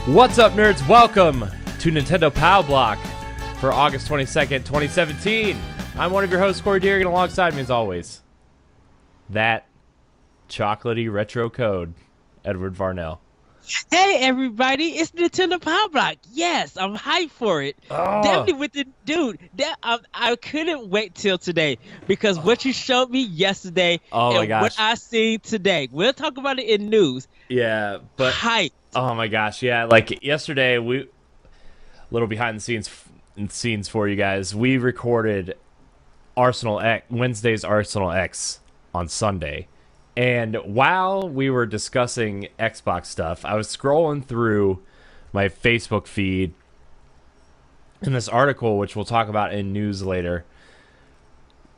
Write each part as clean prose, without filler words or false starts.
What's up, nerds? Welcome to Nintendo Pow Block for August 22nd, 2017. I'm one of your hosts, Corey Deering, and alongside me, as always, that chocolatey retro code, Edward Varnell. Hey everybody, it's Nintendo Power Block. Yes, I'm hyped for it. Oh. Definitely with the dude. I couldn't wait till today because what you showed me yesterday and what I seen today. We'll talk about it in news. Yeah, but hyped. Oh my gosh, yeah. Like yesterday, a little behind the scenes for you guys. We recorded Wednesday's Arsenal X on Sunday. And while we were discussing Xbox stuff, I was scrolling through my Facebook feed in this article, which we'll talk about in news later.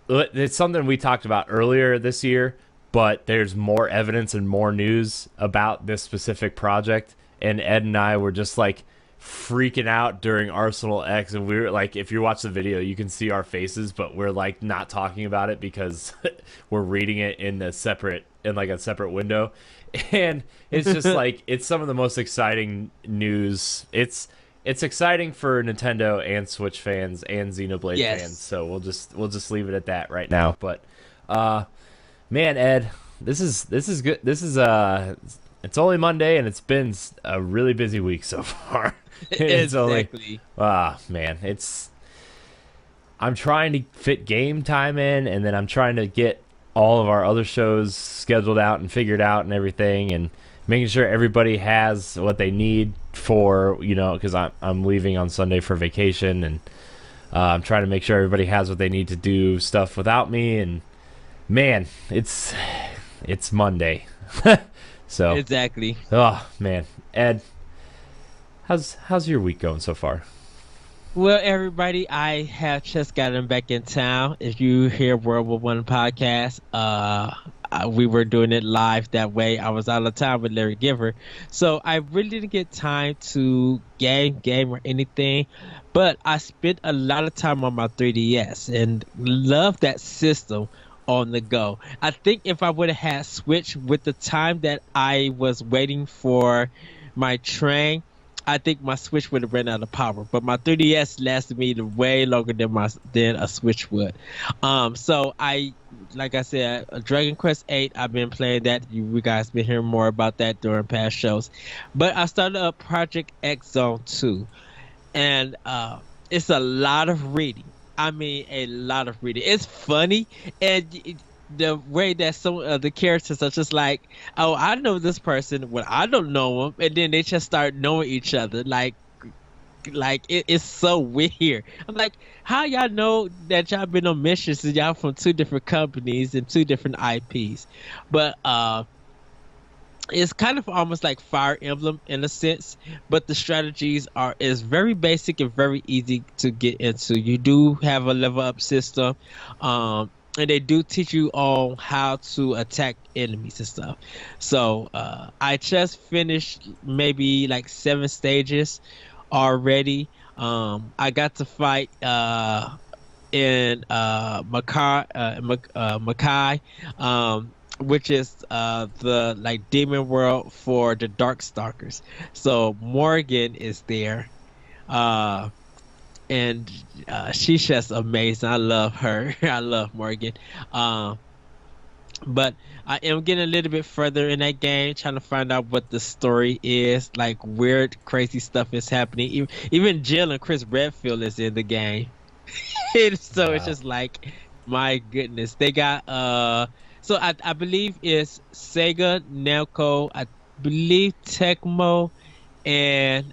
It's something we talked about earlier this year, but there's more evidence and more news about this specific project. And Ed and I were just like freaking out during Arsenal X, and we were like, if you watch the video, you can see our faces, but we're like not talking about it because we're reading it in a separate window. And it's just like, it's some of the most exciting news. It's exciting for Nintendo and Switch fans and Xenoblade fans. So we'll just leave it at that right now. But man, Ed, this is good. This is it's only Monday, and it's been a really busy week so far. Exactly. Man, I'm trying to fit game time in, and then I'm trying to get all of our other shows scheduled out and figured out and everything, and making sure everybody has what they need for, because I'm leaving on Sunday for vacation, and I'm trying to make sure everybody has what they need to do stuff without me. And man, it's Monday. So exactly. Oh man, Ed, how's your week going so far? Well, everybody, I have just gotten back in town. If you hear World War One podcast, we were doing it live that way. I was out of town with Larry Giver, so I really didn't get time to game or anything. But I spent a lot of time on my 3DS and love that system on the go. I think if I would have had Switch with the time that I was waiting for my train, I think my Switch would have ran out of power. But my 3DS lasted me way longer than a Switch would. So like I said, Dragon Quest 8, I've been playing that. You guys been hearing more about that during past shows. But I started up Project X Zone 2, and it's a lot of reading. I mean, a lot of reading. It's funny, and the way that some of the characters are just like, oh, I know this person when I don't know them, and then they just start knowing each other. Like it's so weird. I'm like, how y'all know that y'all been on missions and y'all from two different companies and two different IPs? But it's kind of almost like Fire Emblem in a sense, but the strategies is very basic and very easy to get into. You do have a level up system, and they do teach you on how to attack enemies and stuff. So I just finished maybe like 7 stages already. I got to fight in Makai, which is the like demon world for the Darkstalkers. So Morgan is there, and she's just amazing. I love her. I love Morgan. But I am getting a little bit further in that game, trying to find out what the story is. Like weird, crazy stuff is happening. Even Jill and Chris Redfield is in the game. So wow. It's just like, my goodness, they got so I believe it's Sega, Namco, I believe Tecmo, and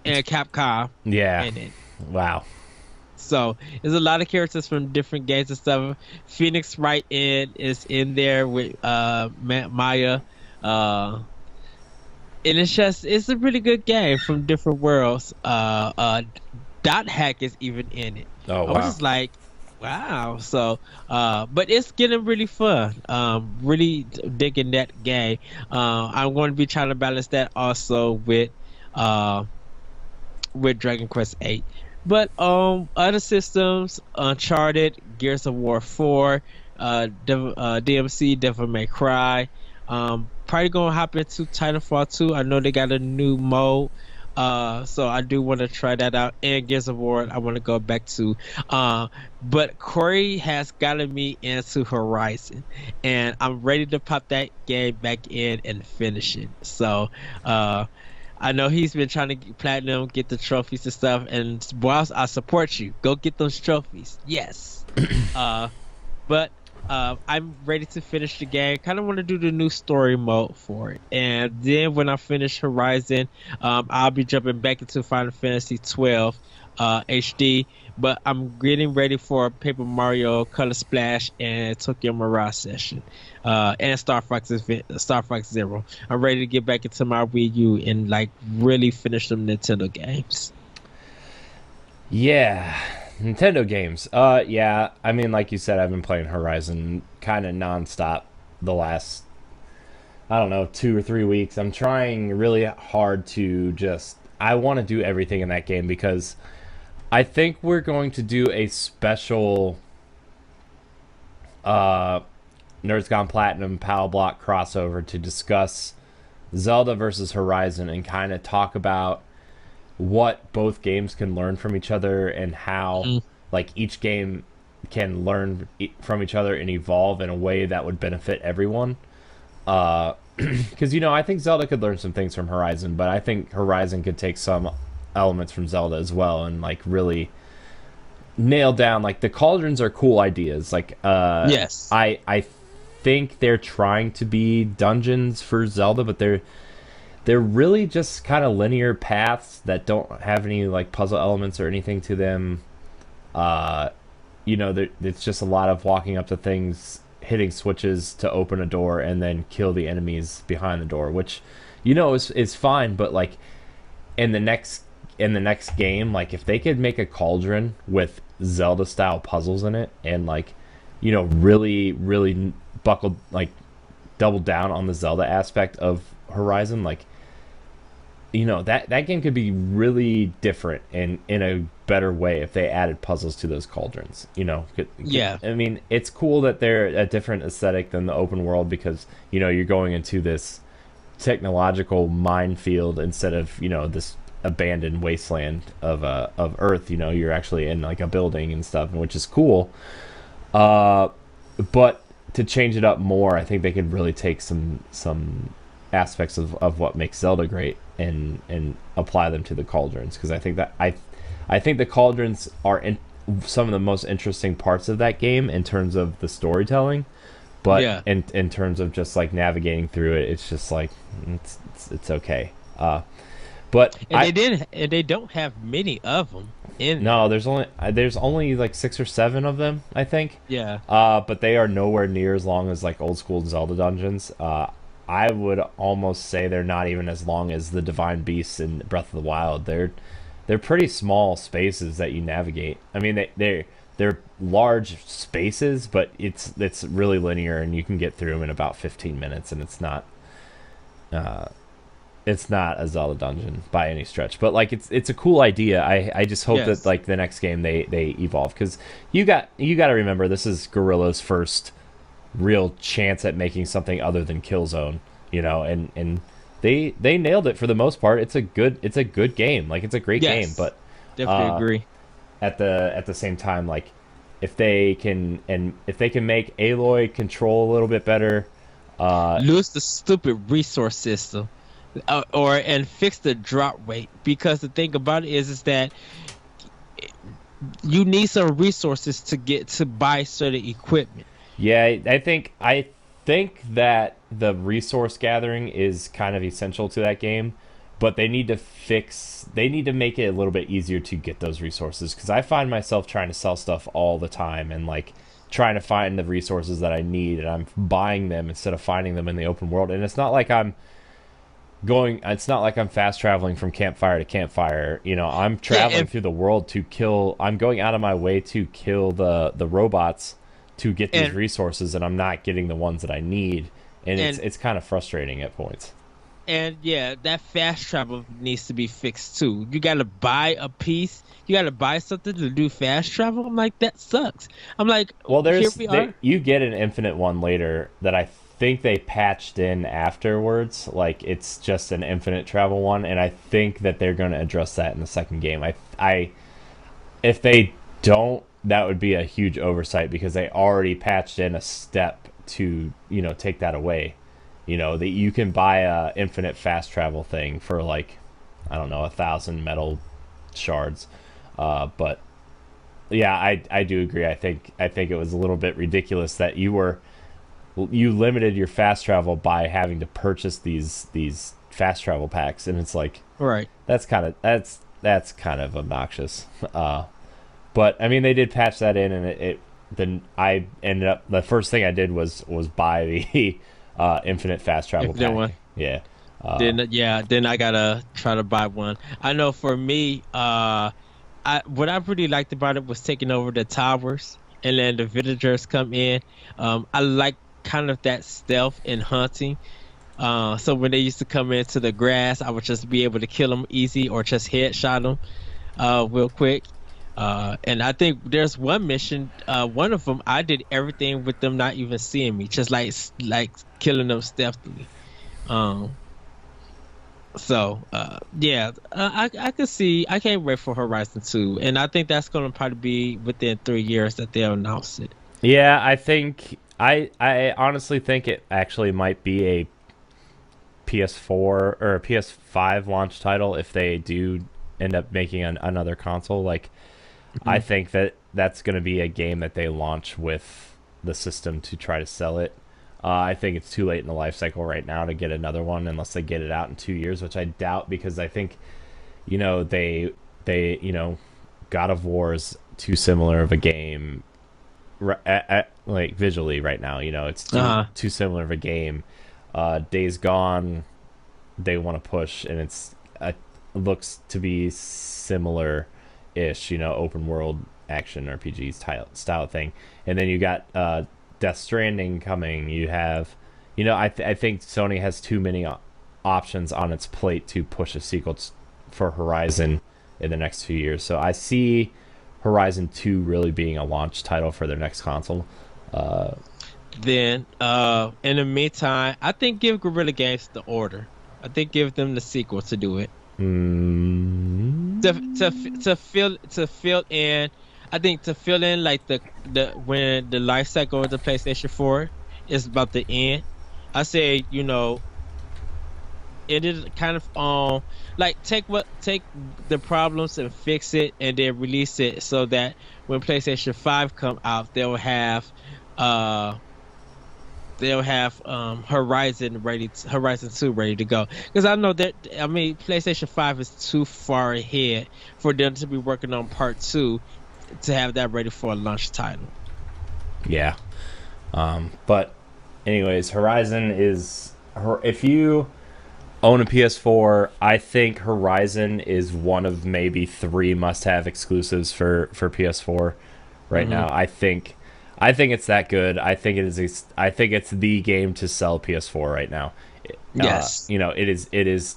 Capcom. Yeah. In it. Wow. So there's a lot of characters from different games and stuff. Phoenix Wright is in there with Maya, and it's a really good game from different worlds. Dot Hack is even in it. Oh wow. I was just like, wow. So but it's getting really fun. Really digging that game. I'm going to be trying to balance that also with Dragon Quest 8. But other systems, Uncharted, Gears of War 4, DMC, Devil May Cry, probably gonna hop into Titanfall 2. I know they got a new mode. So I do want to try that out. And Gears of War, I want to go back to. But Corey has gotten me into Horizon, and I'm ready to pop that game back in and finish it. So, I know he's been trying to get platinum, get the trophies and stuff. And boss, I support you. Go get those trophies. Yes. But I'm ready to finish the game. Kind of want to do the new story mode for it, and then when I finish Horizon, I'll be jumping back into Final Fantasy 12 HD. But I'm getting ready for Paper Mario Color Splash and Tokyo Mirage Session, and Star Fox Zero. I'm ready to get back into my Wii U and like really finish some Nintendo games. Yeah, Nintendo games. Yeah, I mean, like you said, I've been playing Horizon kind of nonstop the last, I don't know, 2 or 3 weeks. I'm trying really hard to I want to do everything in that game because I think we're going to do a special Nerds Gone Platinum Pal Block crossover to discuss Zelda versus Horizon and kind of talk about what both games can learn from each other and how like each game can learn from each other and evolve in a way that would benefit everyone. Because I think Zelda could learn some things from Horizon, but I think Horizon could take some elements from Zelda as well and like really nail down, like, the cauldrons are cool ideas. Like Yes. I think they're trying to be dungeons for Zelda, but they're really just kind of linear paths that don't have any like puzzle elements or anything to them. It's just a lot of walking up to things, hitting switches to open a door, and then kill the enemies behind the door, which is fine. But like in the next game, like if they could make a cauldron with Zelda style puzzles in it, and like really really double down on the Zelda aspect of Horizon, like that game could be really different and in a better way if they added puzzles to those cauldrons. Yeah. I mean, it's cool that they're a different aesthetic than the open world because you're going into this technological minefield instead of this abandoned wasteland of Earth. You're actually in like a building and stuff, which is cool. But to change it up more, I think they could really take some aspects of what makes Zelda great and apply them to the cauldrons, because I think that I think the cauldrons are some of the most interesting parts of that game in terms of the storytelling, but Yeah. in terms of just like navigating through it, it's just like it's okay. But They don't have many of them in. no, there's only like 6 or 7 of them, I think. Yeah. But they are nowhere near as long as like old school Zelda dungeons. I would almost say they're not even as long as the Divine Beasts in Breath of the Wild. They're pretty small spaces that you navigate. I mean, they're large spaces, but it's really linear, and you can get through them in about 15 minutes, and it's not a Zelda dungeon by any stretch. But like it's a cool idea. I just hope Yes. that like the next game they evolve, because you got to remember, this is Guerrilla's first real chance at making something other than Killzone, and they nailed it for the most part. It's a good game. Like, it's a great game, but Definitely agree. at the same time, like, if they can make Aloy control a little bit better, Lose the stupid resource system, and fix the drop rate, because the thing about it is that you need some resources to buy certain equipment. yeah, I think that the resource gathering is kind of essential to that game, but they need to make it a little bit easier to get those resources, because I find myself trying to sell stuff all the time and like trying to find the resources that I need, and I'm buying them instead of finding them in the open world. And it's not like I'm fast traveling from campfire to campfire. I'm traveling through the world I'm going out of my way to kill the robots to get these resources, and I'm not getting the ones that I need, and it's kind of frustrating at points. And yeah, that fast travel needs to be fixed too. You gotta buy a piece. You gotta buy something to do fast travel. I'm like, that sucks. I'm like, Well, here we are. you get an infinite one later that I think they patched in afterwards, like it's just an infinite travel one, and I think that they're going to address that in the second game. I if they don't, that would be a huge oversight because they already patched in a step to take that away. That you can buy a infinite fast travel thing for like, I don't know, 1,000 metal shards, but yeah, I do agree. I think it was a little bit ridiculous that you limited your fast travel by having to purchase these fast travel packs, and it's like, Right. that's kind of obnoxious. But I mean, they did patch that in, and it then I ended up, the first thing I did was buy the infinite fast travel Infinite pack. one. Yeah. Then I gotta try to buy one. I know for me, what I really liked about it was taking over the towers and then the villagers come in. I like kind of that stealth in hunting. So when they used to come into the grass, I would just be able to kill them easy or just headshot them real quick. And I think there's one mission, one of them, I did everything with them not even seeing me, just like killing them stealthily. Yeah, I could see. I can't wait for Horizon 2, and I think that's going to probably be within 3 years that they'll announce it. Yeah, I think I honestly think it actually might be a PS4 or a PS5 launch title if they do end up making another console. Like, I think that's going to be a game that they launch with the system to try to sell it. I think it's too late in the life cycle right now to get another one unless they get it out in 2 years, which I doubt because I think, they God of War is too similar of a game, like visually right now. It's too similar of a game. Days Gone, they want to push, and it looks to be similar-ish, open world action RPG style thing, and then you got Death Stranding coming. You have, I think Sony has too many options on its plate to push a sequel for Horizon in the next 2 years. So I see Horizon 2 really being a launch title for their next console. Then, in the meantime, I think give Guerrilla Games the order. I think give them the sequel to do it. To fill in. I think to fill in like the when the life cycle of the PlayStation 4 is about to end. I say, it is kind of like take the problems and fix it and then release it so that when PlayStation 5 come out, they'll have Horizon 2 ready to go, because I know that, I mean, PlayStation 5 is too far ahead for them to be working on part 2 to have that ready for a launch title. Yeah. But anyways, Horizon is, if you own a PS4, I think Horizon is one of maybe 3 must-have exclusives for PS4 right now. I think it's that good. I think it's the game to sell PS4 right now. Yes. It is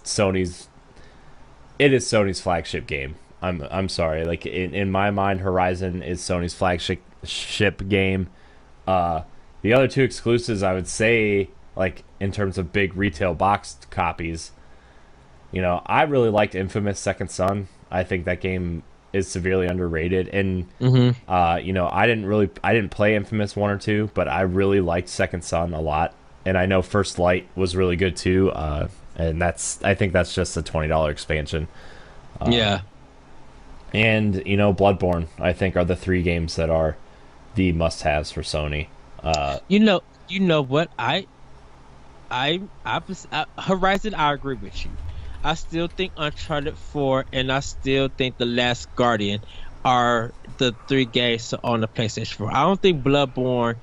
Sony's flagship game. I'm sorry. Like, in my mind, Horizon is Sony's flagship game. The other 2 exclusives, I would say, like, in terms of big retail box copies, I really liked Infamous Second Son. I think that game is severely underrated, and I didn't play Infamous 1 or 2, but I really liked Second Son a lot, and I know First Light was really good too. And I think that's just a $20 expansion. Yeah. And Bloodborne, I think, are the 3 games that are the must-haves for Sony. What Horizon, I agree with you. I still think Uncharted 4 and I still think The Last Guardian are the 3 games on the PlayStation 4. I don't think Bloodborne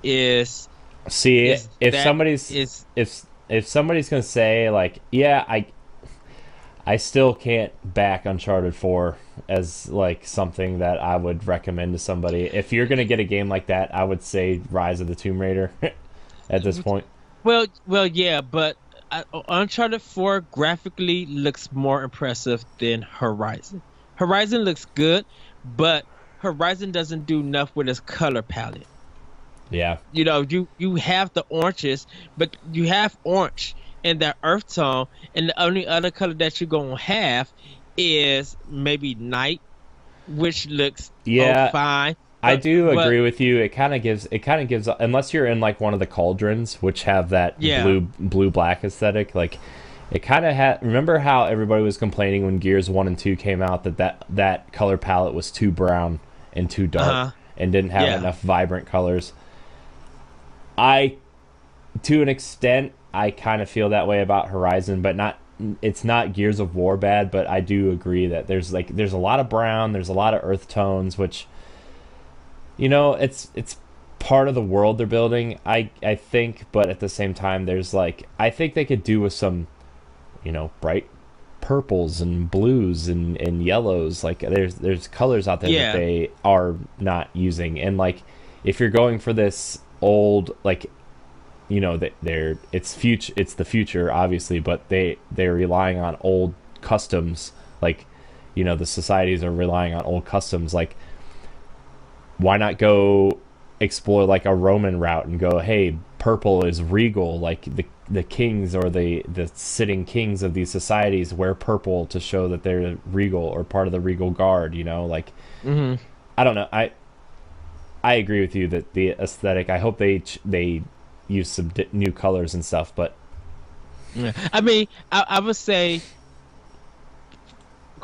is. See, if somebody's gonna say, like, yeah, I still can't back Uncharted 4 as like something that I would recommend to somebody. If you're gonna get a game like that, I would say Rise of the Tomb Raider at this point. Well, yeah, but Uncharted 4 graphically looks more impressive than Horizon. Horizon looks good, but Horizon doesn't do enough with its color palette. Yeah. You know, you have the oranges, but you have orange in that earth tone, and the only other color that you're gonna have is maybe night, which looks Yeah, fine. I do But agree with you. It kind of gives unless you're in like one of the cauldrons which have that yeah, blue black aesthetic, like it kind of had. Remember how everybody was complaining when Gears 1 and 2 came out that color palette was too brown and too dark uh-huh, and didn't have yeah, enough vibrant colors. I To an extent I kind of feel that way about Horizon, but not it's not Gears of War bad, but I do agree that there's a lot of brown, there's a lot of earth tones, which it's part of the world they're building. I think, but at the same time, there's like I think they could do with some, bright purples and blues and yellows. Like there's colors out there that yeah, they are not using, and like if you're going for this old like that it's the future obviously, but they're relying on old customs, like the societies are relying on old customs, like why not go explore like a Roman route and go, hey, purple is regal, like the kings or the sitting kings of these societies wear purple to show that they're regal or part of the regal guard, like hmm I don't know. I agree with you that the aesthetic, I hope they use some new colors and stuff, but yeah. I mean, I would say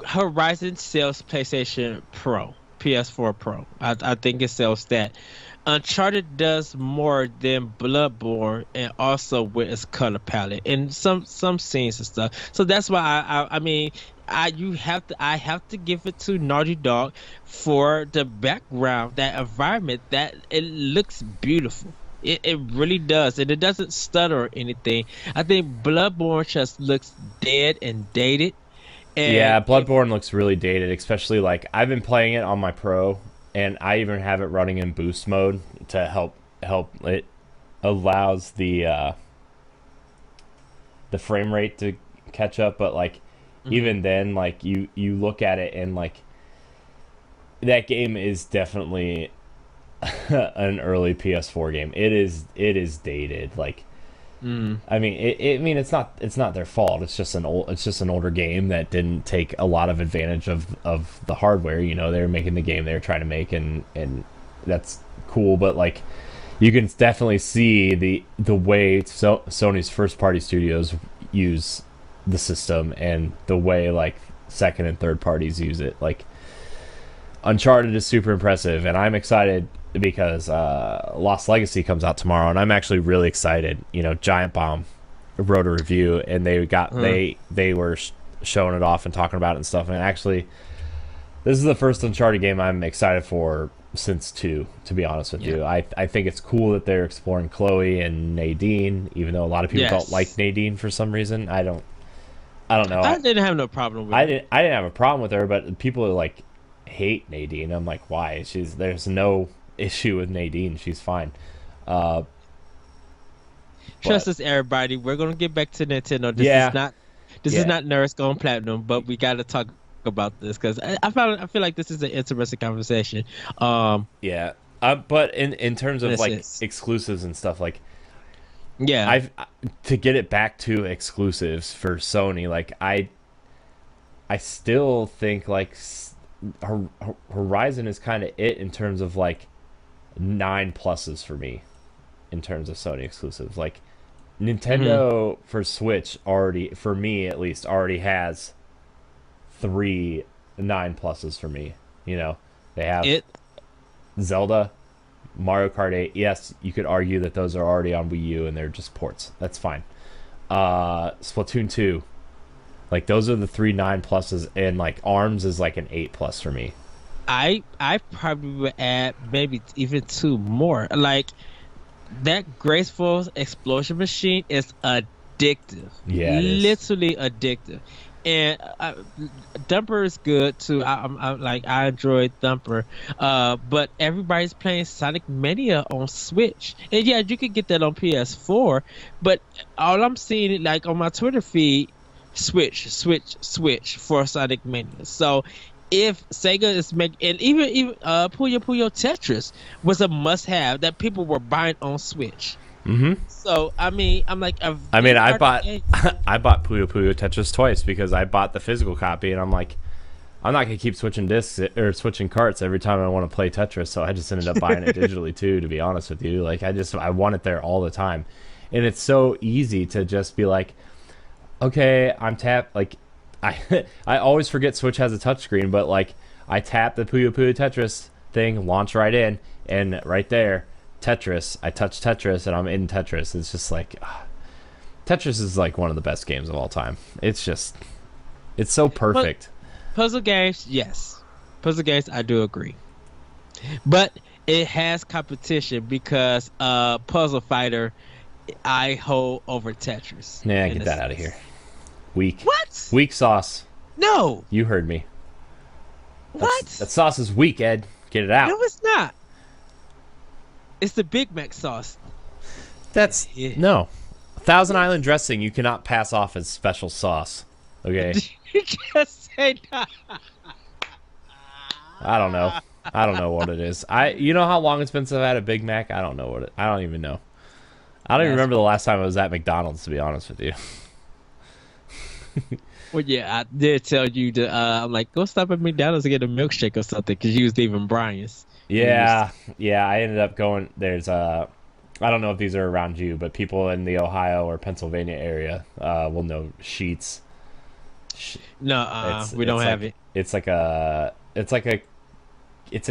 Horizon sells PlayStation Pro, PS4 Pro. I think it sells that. Uncharted does more than Bloodborne, and also with its color palette and some scenes and stuff. So that's why I mean, I have to give it to Naughty Dog for the background, that environment, that it looks beautiful. It really does, and it doesn't stutter or anything. I think Bloodborne just looks dead and dated, yeah, and Bloodborne looks really dated, especially like I've been playing it on my Pro, and I even have it running in boost mode to help it allows the frame rate to catch up, but like Mhm. even then, like you look at it and like that game is definitely an early PS4 game. It is dated. Like Mm. I mean, I mean, it's not their fault. It's just an older game that didn't take a lot of advantage of the hardware. They were making the game they were trying to make, and that's cool. But like, you can definitely see the way Sony's first party studios use the system and the way like second and third parties use it. Like Uncharted is super impressive, and I'm excited because Lost Legacy comes out tomorrow, and I'm actually really excited. Giant Bomb wrote a review, and Huh. they were showing it off and talking about it and stuff. And actually, this is the first Uncharted game I'm excited for since 2. To be honest with Yeah. you, I think it's cool that they're exploring Chloe and Nadine, even though a lot of people don't like Yes. Nadine for some reason. I don't know. I didn't have no problem with I it. didn't have a problem with her, but people are like hate Nadine. I'm like, why? There's no issue with Nadine. She's fine. Uh, Trust but us, everybody. We're gonna get back to Nintendo. yeah, This is yeah, not Nerds Gone Platinum, but we got to talk about this because I feel like this is an interesting conversation. Um, yeah. But in terms of this like is exclusives and stuff, like yeah. I've to get it back to exclusives for Sony, like I still think like Horizon is kind of it in terms of like 9 pluses for me in terms of Sony exclusives. Like hmm Nintendo for Switch already, for me at least, already has 3 9 pluses for me. They have It Zelda, Mario Kart 8. Yes, you could argue that those are already on Wii U and they're just ports. That's fine. Splatoon 2. Like those are the 3 9 pluses, and like Arms is like an 8 plus for me. I probably would add maybe even two more. Like that graceful explosion machine is addictive, Yeah, it is. literally addictive. And Thumper is good too. I enjoy Thumper. But everybody's playing Sonic Mania on Switch, and yeah, you could get that on PS4. But all I'm seeing, like on my Twitter feed, Switch for Sonic Mania. So if Sega is making, and even Puyo Puyo Tetris was a must-have that people were buying on Switch. Mm-hmm. So I mean, I'm like, I mean, I bought I bought Puyo Puyo Tetris twice because I bought the physical copy, and I'm like, I'm not gonna keep switching discs or switching carts every time I want to play Tetris. So I just ended up buying it digitally too. To be honest with you, like I want it there all the time, and it's so easy to just be like, okay, I'm tapped. Like I always forget Switch has a touchscreen, but like I tap the Puyo Puyo Tetris thing, launch right in, and right there, Tetris. I touch Tetris, and I'm in Tetris. It's just like Tetris is like one of the best games of all time. It's so perfect. Puzzle games, yes. Puzzle games, I do agree. But it has competition because Puzzle Fighter, I hold over Tetris. Yeah, get that out of here. Weak. What? Weak sauce. No. You heard me. What? That sauce is weak, Ed. Get it out. No, it's not. It's the Big Mac sauce. No. Thousand Island dressing you cannot pass off as special sauce. Okay. You just say that. I don't know what it is. You know how long it's been since I've had a Big Mac? I don't know what it. I don't even know. I don't even remember the last time I was at McDonald's, to be honest with you. Well, yeah, I did tell you to. I'm like, go stop at McDonald's and get a milkshake or something because you was leaving Brian's. Yeah. I ended up going. There's I don't know if these are around you, but people in the Ohio or Pennsylvania area will know Sheetz. No, we don't have it. It's a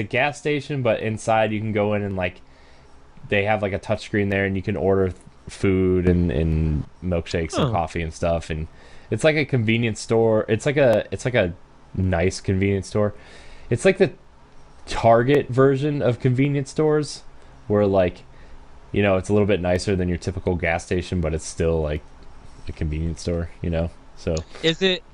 gas station, but inside you can go in and like they have like a touchscreen there, and you can order food and milkshakes and coffee and stuff, and it's like a convenience store. It's like a nice convenience store. It's like the Target version of convenience stores, where like, you know, it's a little bit nicer than your typical gas station, but it's still like a convenience store, you know. So is it?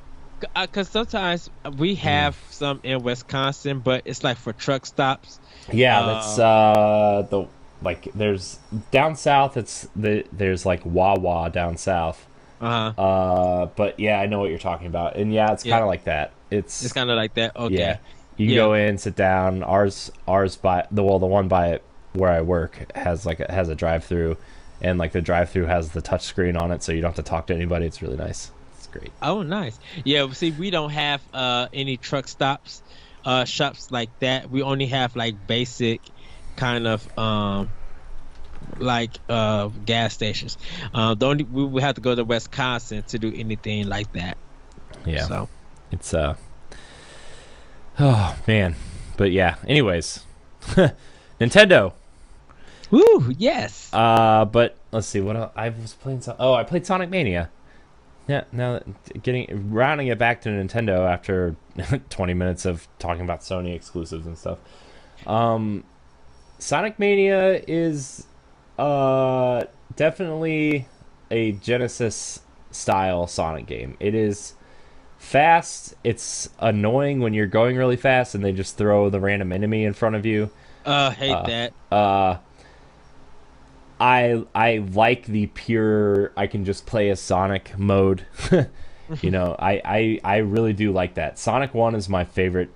Because sometimes we have some in Wisconsin, but it's like for truck stops. Yeah, that's there's down south. There's like Wawa down south. But yeah, I know what you're talking about, and yeah, it's kind of like that. It's kind of like that. Okay. Yeah, you can go in, sit down. Ours by the one by where I work has a drive-through, and like the drive-through has the touch screen on it, so you don't have to talk to anybody. It's really nice. Great. Oh, nice. Yeah, see, we don't have any truck stops, shops like that. We only have like basic kind of gas stations. We would have to go to Wisconsin to do anything like that. Yeah. So it's oh man, but yeah. Anyways, Nintendo. Woo, yes. But let's see what else. I was playing. I played Sonic Mania. Yeah, now rounding it back to Nintendo after 20 minutes of talking about Sony exclusives and stuff. Sonic Mania is definitely a Genesis style Sonic game. It is fast. It's annoying when you're going really fast and they just throw the random enemy in front of you. Hate that. I like the pure I can just play as Sonic mode. You know, I really do like that. Sonic 1 is my favorite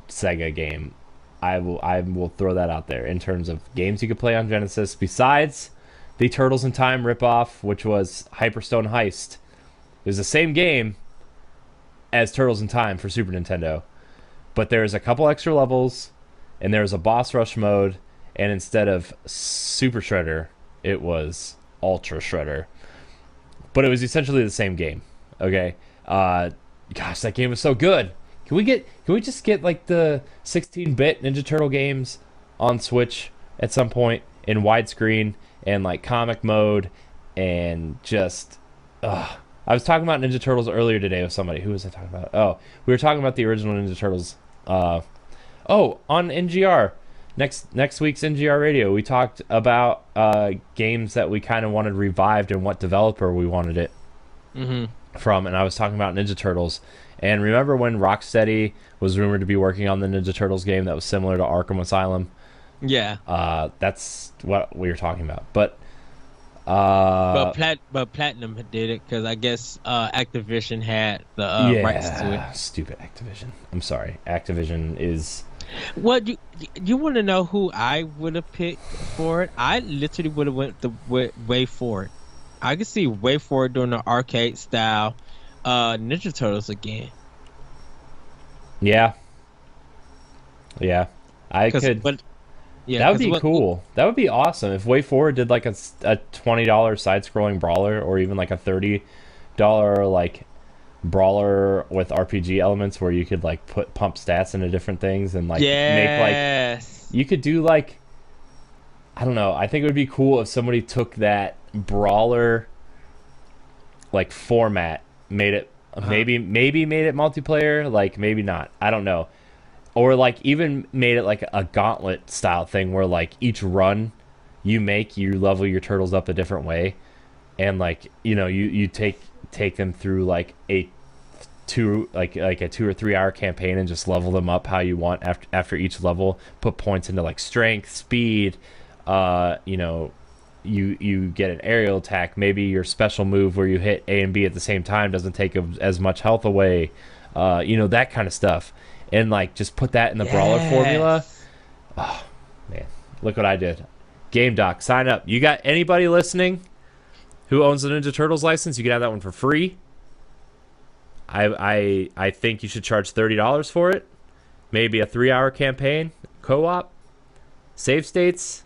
Sega game. I will throw that out there in terms of games you could play on Genesis besides the Turtles in Time ripoff, which was Hyperstone Heist. It was the same game as Turtles in Time for Super Nintendo, but there's a couple extra levels and there's a boss rush mode, and instead of Super Shredder, it was Ultra Shredder, but it was essentially the same game. Okay, gosh, that game was so good. Can we just get like the 16-bit Ninja Turtle games on Switch at some point in widescreen and like comic mode and just? I was talking about Ninja Turtles earlier today with somebody. Who was I talking about? Oh, we were talking about the original Ninja Turtles. On NGR. Next week's NGR Radio, we talked about games that we kind of wanted revived and what developer we wanted it from, and I was talking about Ninja Turtles. And remember when Rocksteady was rumored to be working on the Ninja Turtles game that was similar to Arkham Asylum? Yeah. That's what we were talking about. But Uh, But Platinum did it because I guess Activision had the rights to it. yeah, stupid Activision. I'm sorry. Activision is. What you want to know who I would have picked for it? I literally would have went the way for it. I could see way for it doing the arcade style Ninja Turtles again. Yeah. Yeah. I could. But yeah, That would be cool. That would be awesome if Way Forward did like a $20 side-scrolling brawler, or even like a $30 like brawler with RPG elements where you could like pump stats into different things and like make like you could do like, I don't know. I think it would be cool if somebody took that brawler like format, made it maybe made it multiplayer, like maybe not. I don't know. Or like even made it like a gauntlet style thing where like each run you make, you level your turtles up a different way, and like you take them through like a 2 or 3 hour campaign and just level them up how you want after each level. Put points into like strength, speed, you get an aerial attack. Maybe your special move where you hit A and B at the same time doesn't take as much health away. That kind of stuff. And like just put that in the brawler formula. Oh man, look what I did. Game Doc, sign up. You got anybody listening who owns the Ninja Turtles license? You can have that one for free. I think you should charge $30 for it. Maybe a 3-hour campaign, co-op, save states.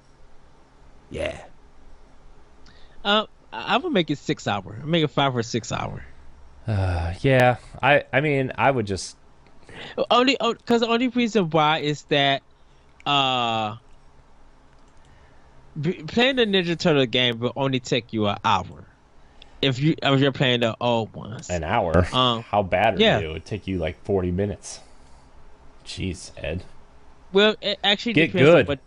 Yeah. I would make it 6 hour. Make it 5 or 6 hour. Yeah. I mean, I would just. Because the only reason why is that playing the Ninja Turtle game will only take you an hour if you're playing the old ones. An hour? How bad are you? It would take you like 40 minutes. Jeez, Ed. Well, it actually depends on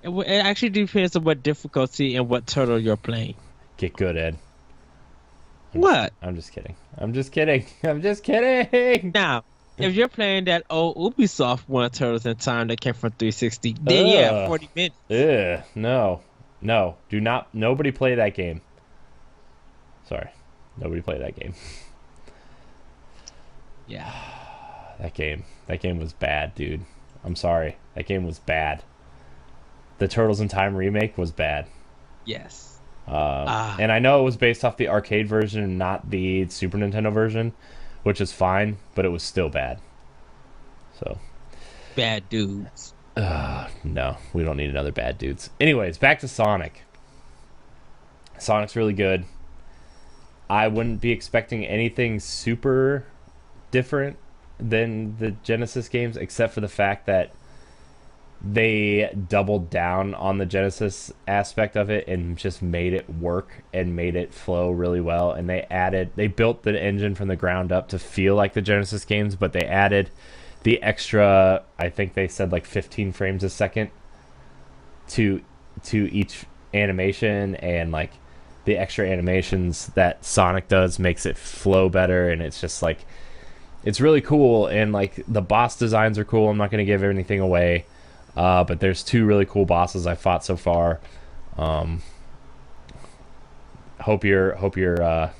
it actually depends on what difficulty and what turtle you're playing. Get good, Ed. I'm just kidding. I'm just kidding. Now, if you're playing that old Ubisoft one, Turtles in Time, that came from 360, then 40 minutes. No. Do not. Nobody play that game. Sorry. Nobody play that game. Yeah. That game was bad, dude. I'm sorry. That game was bad. The Turtles in Time remake was bad. Yes. And I know it was based off the arcade version and not the Super Nintendo version, which is fine, but it was still bad. So. Bad dudes. No, we don't need another bad dudes. Anyways, back to Sonic. Sonic's really good. I wouldn't be expecting anything super different than the Genesis games, except for the fact that they doubled down on the Genesis aspect of it and just made it work and made it flow really well. And they built the engine from the ground up to feel like the Genesis games, but they added the extra, I think they said like 15 frames a second to each animation, and like the extra animations that Sonic does makes it flow better. And it's just like, it's really cool. And like the boss designs are cool. I'm not going to give anything away. But there's 2 really cool bosses I fought so far. Hope your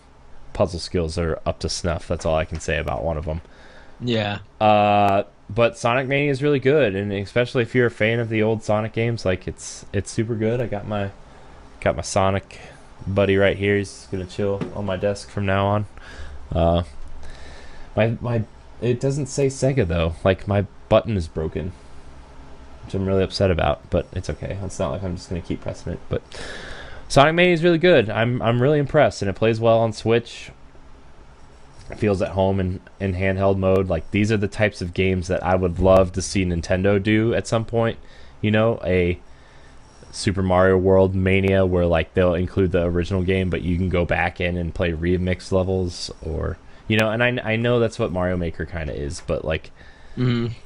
puzzle skills are up to snuff. That's all I can say about one of them. Yeah. But Sonic Mania is really good, and especially if you're a fan of the old Sonic games, like it's super good. I got my Sonic buddy right here. He's gonna chill on my desk from now on. My it doesn't say Sega though. Like my button is broken, which I'm really upset about, but it's okay. It's not like I'm just going to keep pressing it. But Sonic Mania is really good. I'm really impressed, and it plays well on Switch. It feels at home in handheld mode. Like, these are the types of games that I would love to see Nintendo do at some point. A Super Mario World Mania where like they'll include the original game, but you can go back in and play remix levels, or and I know that's what Mario Maker kind of is, but like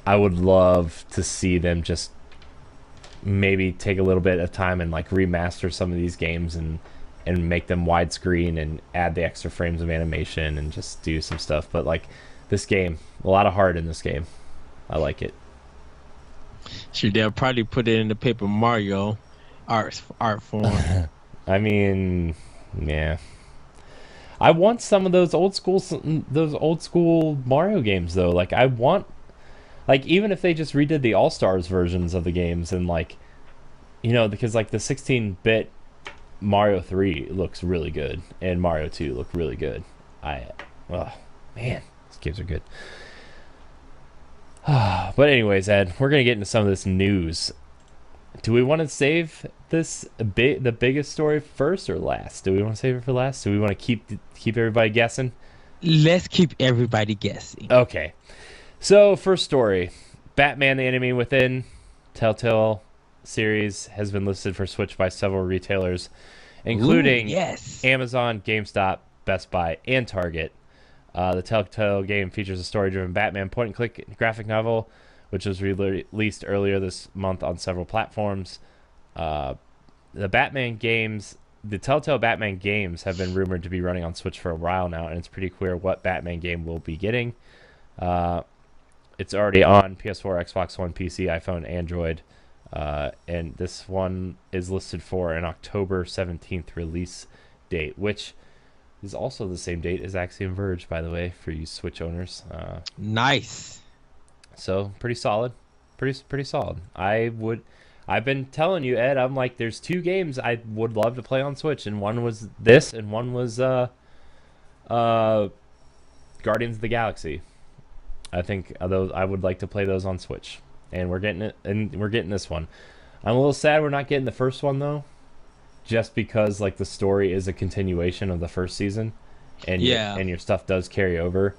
I would love to see them just maybe take a little bit of time and like remaster some of these games and make them widescreen and add the extra frames of animation and just do some stuff. But like this game, a lot of heart in this game. I like it. Sure, they'll probably put it in the Paper Mario art form. I mean, yeah. I want some of those old school Mario games though. Like I want, like even if they just redid the All Stars versions of the games and like, because like the 16-bit Mario 3 looks really good and Mario 2 look really good. Oh man, these games are good. But anyways, Ed, we're gonna get into some of this news. Do we want to save the biggest story first or last? Do we want to save it for last? Do we want to keep everybody guessing? Let's keep everybody guessing. Okay. So first story, Batman: The Enemy Within, Telltale series has been listed for Switch by several retailers, including Amazon, GameStop, Best Buy, and Target. The Telltale game features a story-driven Batman point-and-click graphic novel, which was released earlier this month on several platforms. The Telltale Batman games have been rumored to be running on Switch for a while now, and it's pretty clear what Batman game we'll be getting. It's already on PS4, Xbox One, PC, iPhone, Android, and this one is listed for an October 17th release date, which is also the same date as Axiom Verge, by the way, for you Switch owners. Nice. So pretty solid, pretty solid. I've been telling you, Ed. I'm like, there's two games I would love to play on Switch, and one was this, and one was Guardians of the Galaxy. I think those I would like to play those on Switch, and we're getting it, and we're getting this one. I'm a little sad we're not getting the first one though, just because like the story is a continuation of the first season, and your stuff does carry over.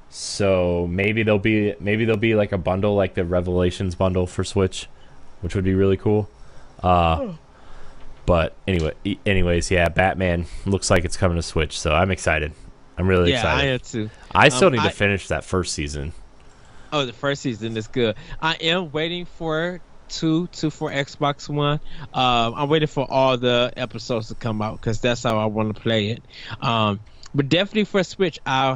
So maybe there'll be like a bundle, like the Revelations bundle for Switch, which would be really cool. But anyways, yeah, Batman looks like it's coming to Switch, so I'm excited. I'm really excited. Yeah, I am too. I still need to finish that first season. Oh, the first season is good. I am waiting for two for Xbox One. I'm waiting for all the episodes to come out because that's how I want to play it. But definitely for Switch, I'll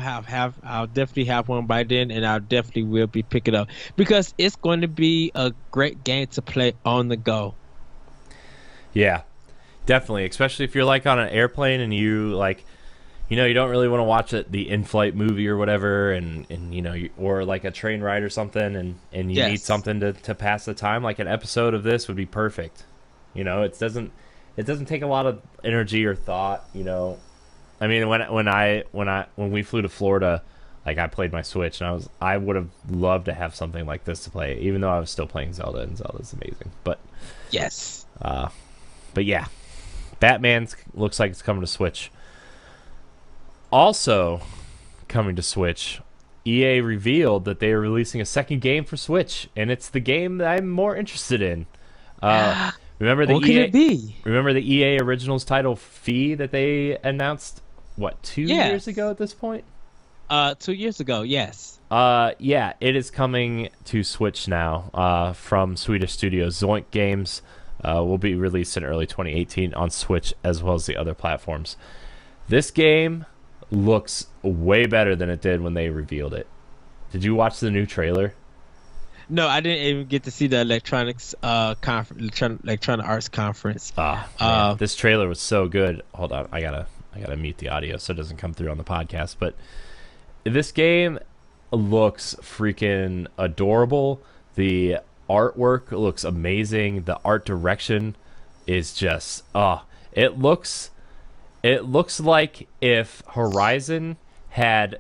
definitely have one by then, and I'll definitely will be picking up because it's going to be a great game to play on the go. Yeah, definitely, especially if you're like on an airplane and you like, you don't really want to watch the in-flight movie or whatever, and or like a train ride or something, and you need something to pass the time. Like an episode of this would be perfect. It doesn't take a lot of energy or thought. I mean, when we flew to Florida, like I played my Switch, and I would have loved to have something like this to play, even though I was still playing Zelda, and Zelda's amazing. But yes, but yeah, Batman looks like it's coming to Switch. Also coming to Switch, EA revealed that they are releasing a second game for Switch, and it's the game that I'm more interested in. Remember the what could it be? Remember the EA Originals title Fee that they announced? What, 2 years ago at this point? 2 years ago, yes. Yeah, it is coming to Switch now. From Swedish studio Zoink Games, will be released in early 2018 on Switch as well as the other platforms. This game looks way better than it did when they revealed it. Did you watch the new trailer? No, I didn't even get to see the Electronic Arts conference. This trailer was so good. Hold on, I gotta mute the audio so it doesn't come through on the podcast. But this game looks freaking adorable. The artwork looks amazing. The art direction is just it looks like if Horizon had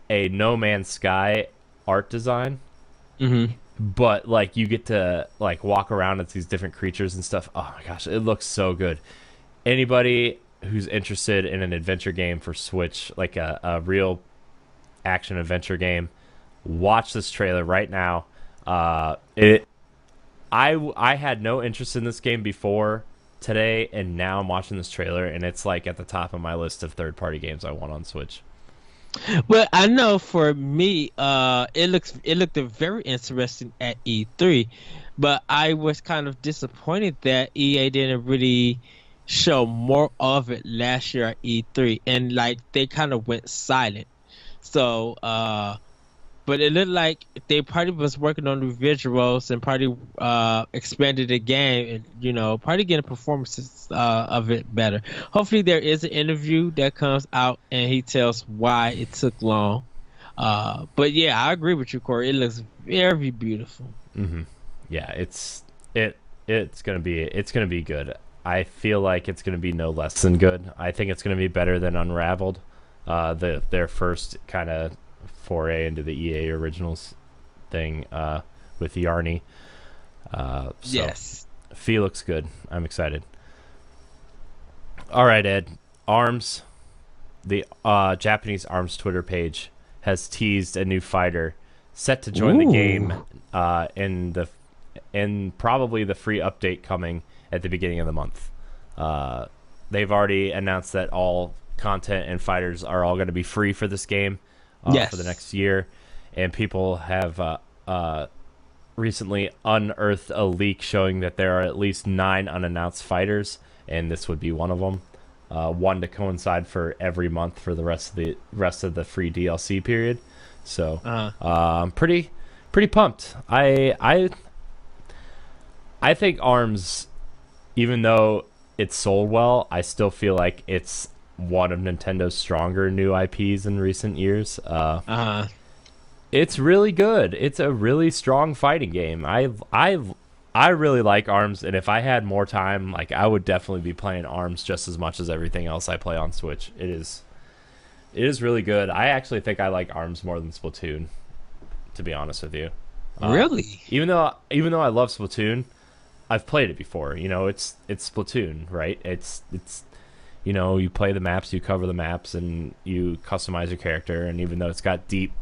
a No Man's Sky art design. Mm-hmm. But like you get to like walk around at these different creatures and stuff. Oh my gosh, it looks so good. Anybody who's interested in an adventure game for Switch, like a real action adventure game, watch this trailer right now. I had no interest in this game before today, and now I'm watching this trailer, and it's like at the top of my list of third-party games I want on Switch. Well, I know for me, it looked very interesting at E3, but I was kind of disappointed that EA didn't really show more of it last year at E3, and like they kind of went silent. So but it looked like they probably was working on the visuals and probably expanded the game and probably getting performances of it better. Hopefully there is an interview that comes out and he tells why it took long. But yeah, I agree with you, Corey. It looks very beautiful. Mm-hmm. Yeah, it's gonna be good. I feel like it's gonna be no less than good. I think it's gonna be better than Unraveled, their first kind of foray into the EA Originals thing with Yarny. So Yes. Fee looks good. I'm excited. All right, Ed. ARMS, the Japanese ARMS Twitter page has teased a new fighter set to join the game in probably the free update coming at the beginning of the month. They've already announced that all content and fighters are all going to be free for this game Yes. for the next year, and people have recently unearthed a leak showing that there are at least 9 unannounced fighters, and this would be one of them. One to coincide for every month for the rest of the free DLC period. So I'm pretty pumped. I think ARMS, even though it's sold well, I still feel like it's one of Nintendo's stronger new IPs in recent years. It's really good. It's a really strong fighting game. I really like ARMS, and if I had more time, like I would definitely be playing ARMS just as much as everything else I play on Switch. It is really good. I actually think I like ARMS more than Splatoon, to be honest with you. Really? Even though I love Splatoon, I've played it before. It's Splatoon, right? It's you play the maps, you cover the maps, and you customize your character. And even though it's got deep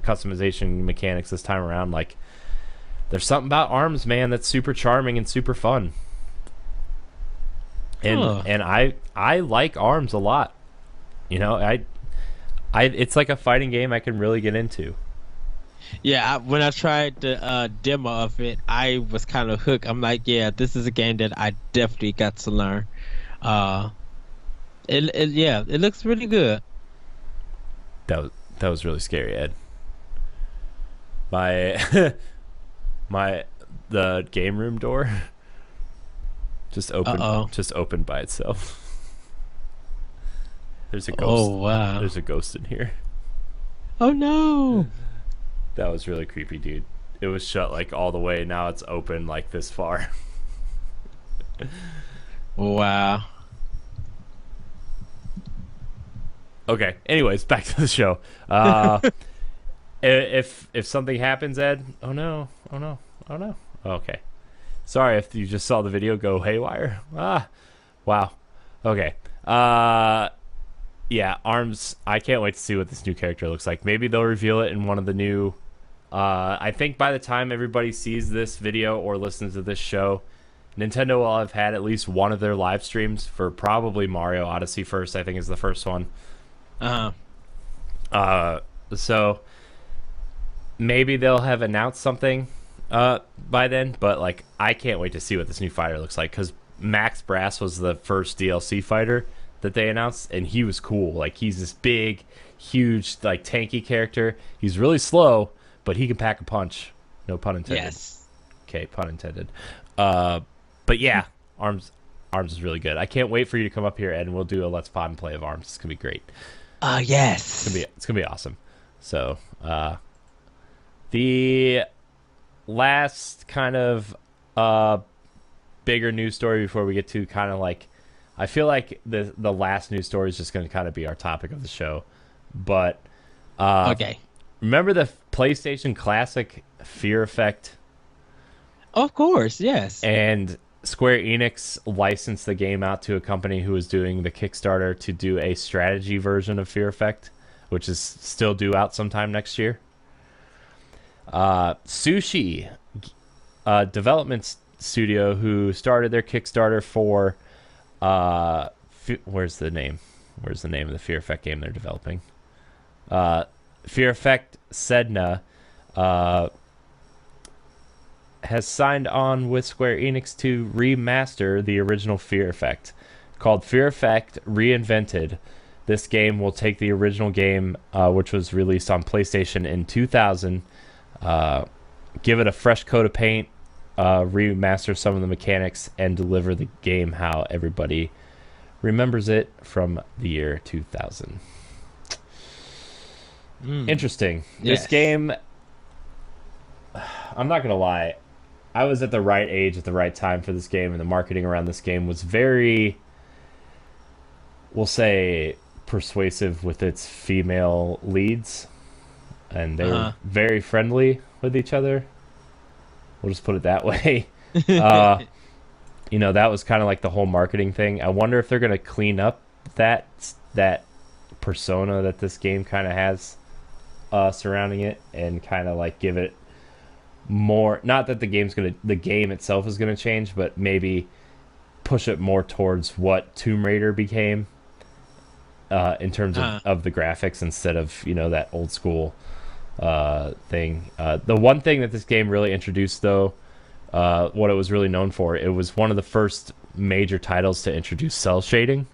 customization mechanics this time around, like there's something about ARMS, man, that's super charming and super fun. And I like ARMS a lot. It's like a fighting game I can really get into. Yeah, when I tried the demo of it, I was kind of hooked. I'm like, yeah, this is a game that I definitely got to learn. It looks really good. That was really scary, Ed. The game room door just opened by itself. There's a ghost. Oh wow. There's a ghost in here. Oh no. That was really creepy, dude. It was shut like all the way. Now it's open like this far. Wow. Okay. Anyways, back to the show. If something happens, Ed. Oh no. Okay. Sorry if you just saw the video go haywire. Wow. Okay. Yeah, ARMS. I can't wait to see what this new character looks like. Maybe they'll reveal it in one of the new. I think by the time everybody sees this video or listens to this show, Nintendo will have had at least one of their live streams for probably Mario Odyssey first. I think is the first one. So maybe they'll have announced something by then, but like I can't wait to see what this new fighter looks like, because Max Brass was the first DLC fighter that they announced, and he was cool. Like he's this big, huge, like tanky character. He's really slow, but he can pack a punch. No pun intended. Yes. Okay, pun intended. But yeah, ARMS is really good. I can't wait for you to come up here, Ed, and we'll do a Let's Pod and Play of ARMS. It's gonna be great. Yes. It's gonna be awesome. So the last kind of bigger news story before we get to kind of like, I feel like the last news story is just going to kind of be our topic of the show, but okay. Remember the PlayStation Classic Fear Effect? Of course, yes. And Square Enix licensed the game out to a company who was doing the Kickstarter to do a strategy version of Fear Effect, which is still due out sometime next year. Sushi, development studio who started their Kickstarter for where's the name of the Fear Effect game they're developing? Fear Effect Sedna has signed on with Square Enix to remaster the original Fear Effect, called Fear Effect Reinvented, This game will take the original game, which was released on PlayStation in 2000, give it a fresh coat of paint, remaster some of the mechanics, and deliver the game how everybody remembers it from the year 2000. Interesting. Yes. This game, I'm not gonna lie, I was at the right age at the right time for this game, and the marketing around this game was very, we'll say, persuasive with its female leads, and they were very friendly with each other. We'll just put it that way. You know, that was kind of like the whole marketing thing. I wonder if they're going to clean up that persona that this game kind of has surrounding it, and kind of like give it more, not that the game itself is going to change, but maybe push it more towards what Tomb Raider became in terms of the graphics, instead of, you know, that old school thing. The one thing that this game really introduced, though, what it was really known for, it was one of the first major titles to introduce cell shading,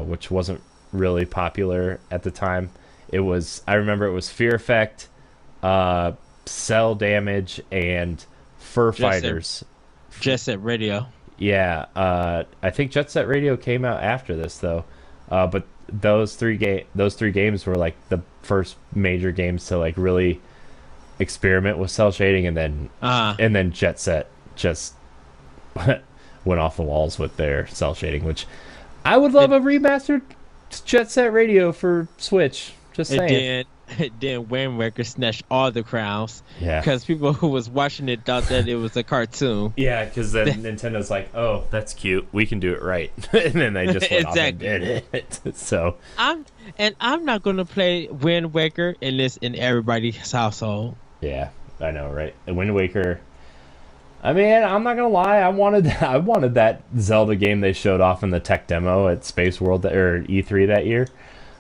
which wasn't really popular at the time. I remember it was Fear Effect, cell damage, and Fur Fighters. Jet Set Radio. Yeah, I think Jet Set Radio came out after this, though. But those three games were like the first major games to like really experiment with cell shading, and then Jet Set just went off the walls with their cell shading, which I would love a remastered Jet Set Radio for Switch. Just saying. Then Wind Waker snatched all the crowns. Yeah. Because people who was watching it thought that it was a cartoon. Yeah, because then Nintendo's like, oh, that's cute. We can do it right. And then they just went off and did it. So I'm not going to play Wind Waker in everybody's household. Yeah, I know, right? Wind Waker. I mean, I'm not gonna lie. I wanted that Zelda game they showed off in the tech demo at Space World or E3 that year.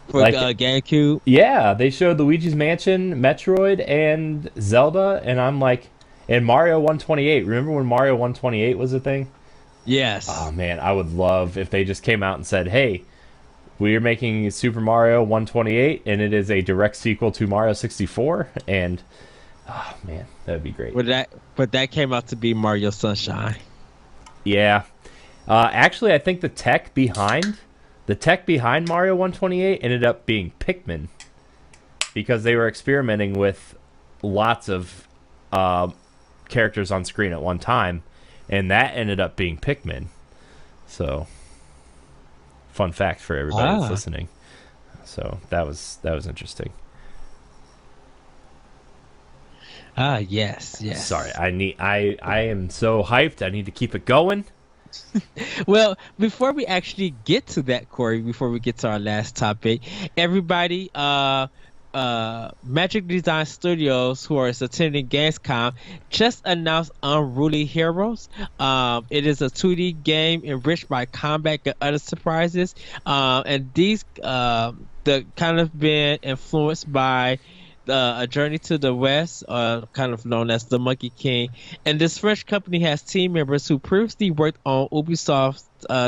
For GameCube? Yeah, they showed Luigi's Mansion, Metroid, and Zelda, and I'm like, and Mario 128. Remember when Mario 128 was a thing? Yes. Oh, man, I would love if they just came out and said, hey, we're making Super Mario 128, and it is a direct sequel to Mario 64, and, oh, man, that would be great. But that came out to be Mario Sunshine. Yeah. Actually, I think the tech behind Mario 128 ended up being Pikmin, because they were experimenting with lots of characters on screen at one time, and that ended up being Pikmin. So, fun fact for everybody that's listening. So that was interesting. Yes. Sorry, I am so hyped. I need to keep it going. Well, before we actually get to that, Corey, before we get to our last topic, everybody, Magic Design Studios, who are attending Gamescom, just announced Unruly Heroes. It is a 2D game enriched by combat and other surprises, and these the kind of been influenced by A Journey to the West, kind of known as the Monkey King. And this French company has team members who previously worked on Ubisoft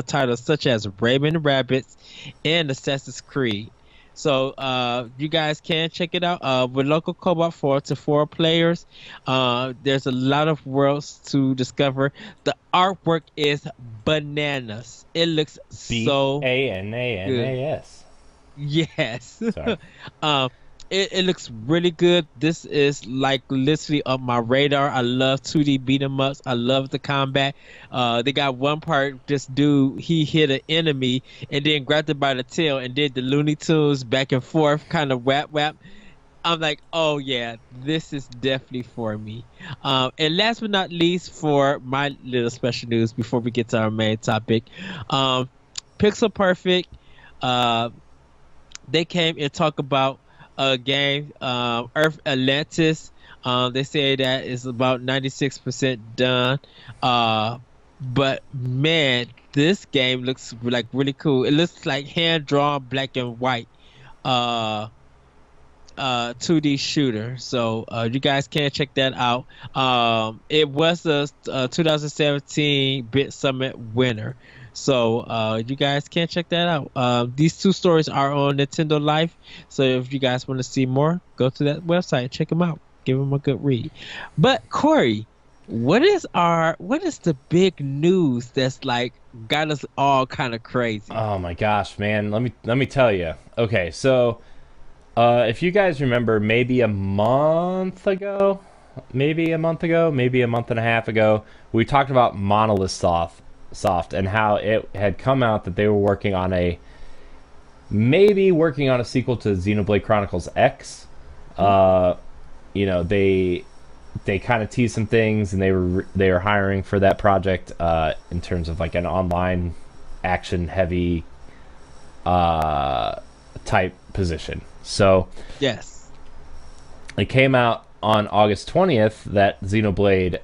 titles such as Rayman Rabbids and Assassin's Creed. So you guys can check it out. With local co-op 4 to 4 players, there's a lot of worlds to discover. The artwork is bananas. It looks so Bananas. Yes. Sorry. It looks really good. This is like literally up my radar. I love 2D beat 'em ups. I love the combat. They got one part, this dude, he hit an enemy and then grabbed it by the tail and did the Looney Tunes back and forth kind of whap. I'm like, oh yeah, this is definitely for me. And last but not least, for my little special news before we get to our main topic, Pixel Perfect, they came and talked about a game, Earth Atlantis. They say that it's about 96% done. But man, this game looks like really cool. It looks like hand drawn black and white. 2D shooter. So you guys can check that out. It was a 2017 Bit Summit winner. So you guys can check that out. These two stories are on Nintendo Life. So if you guys want to see more, go to that website, check them out, give them a good read. But Corey, what is the big news that's like got us all kind of crazy? Oh my gosh, man. Let me tell you. Okay, so if you guys remember, maybe a month ago, maybe a month ago, maybe a month and a half ago, we talked about Monolith Soft and how it had come out that they were working on a sequel to Xenoblade Chronicles X. They kind of teased some things, and they were hiring for that project in terms of like an online action heavy type position. So Yes. it came out on August 20th that Xenoblade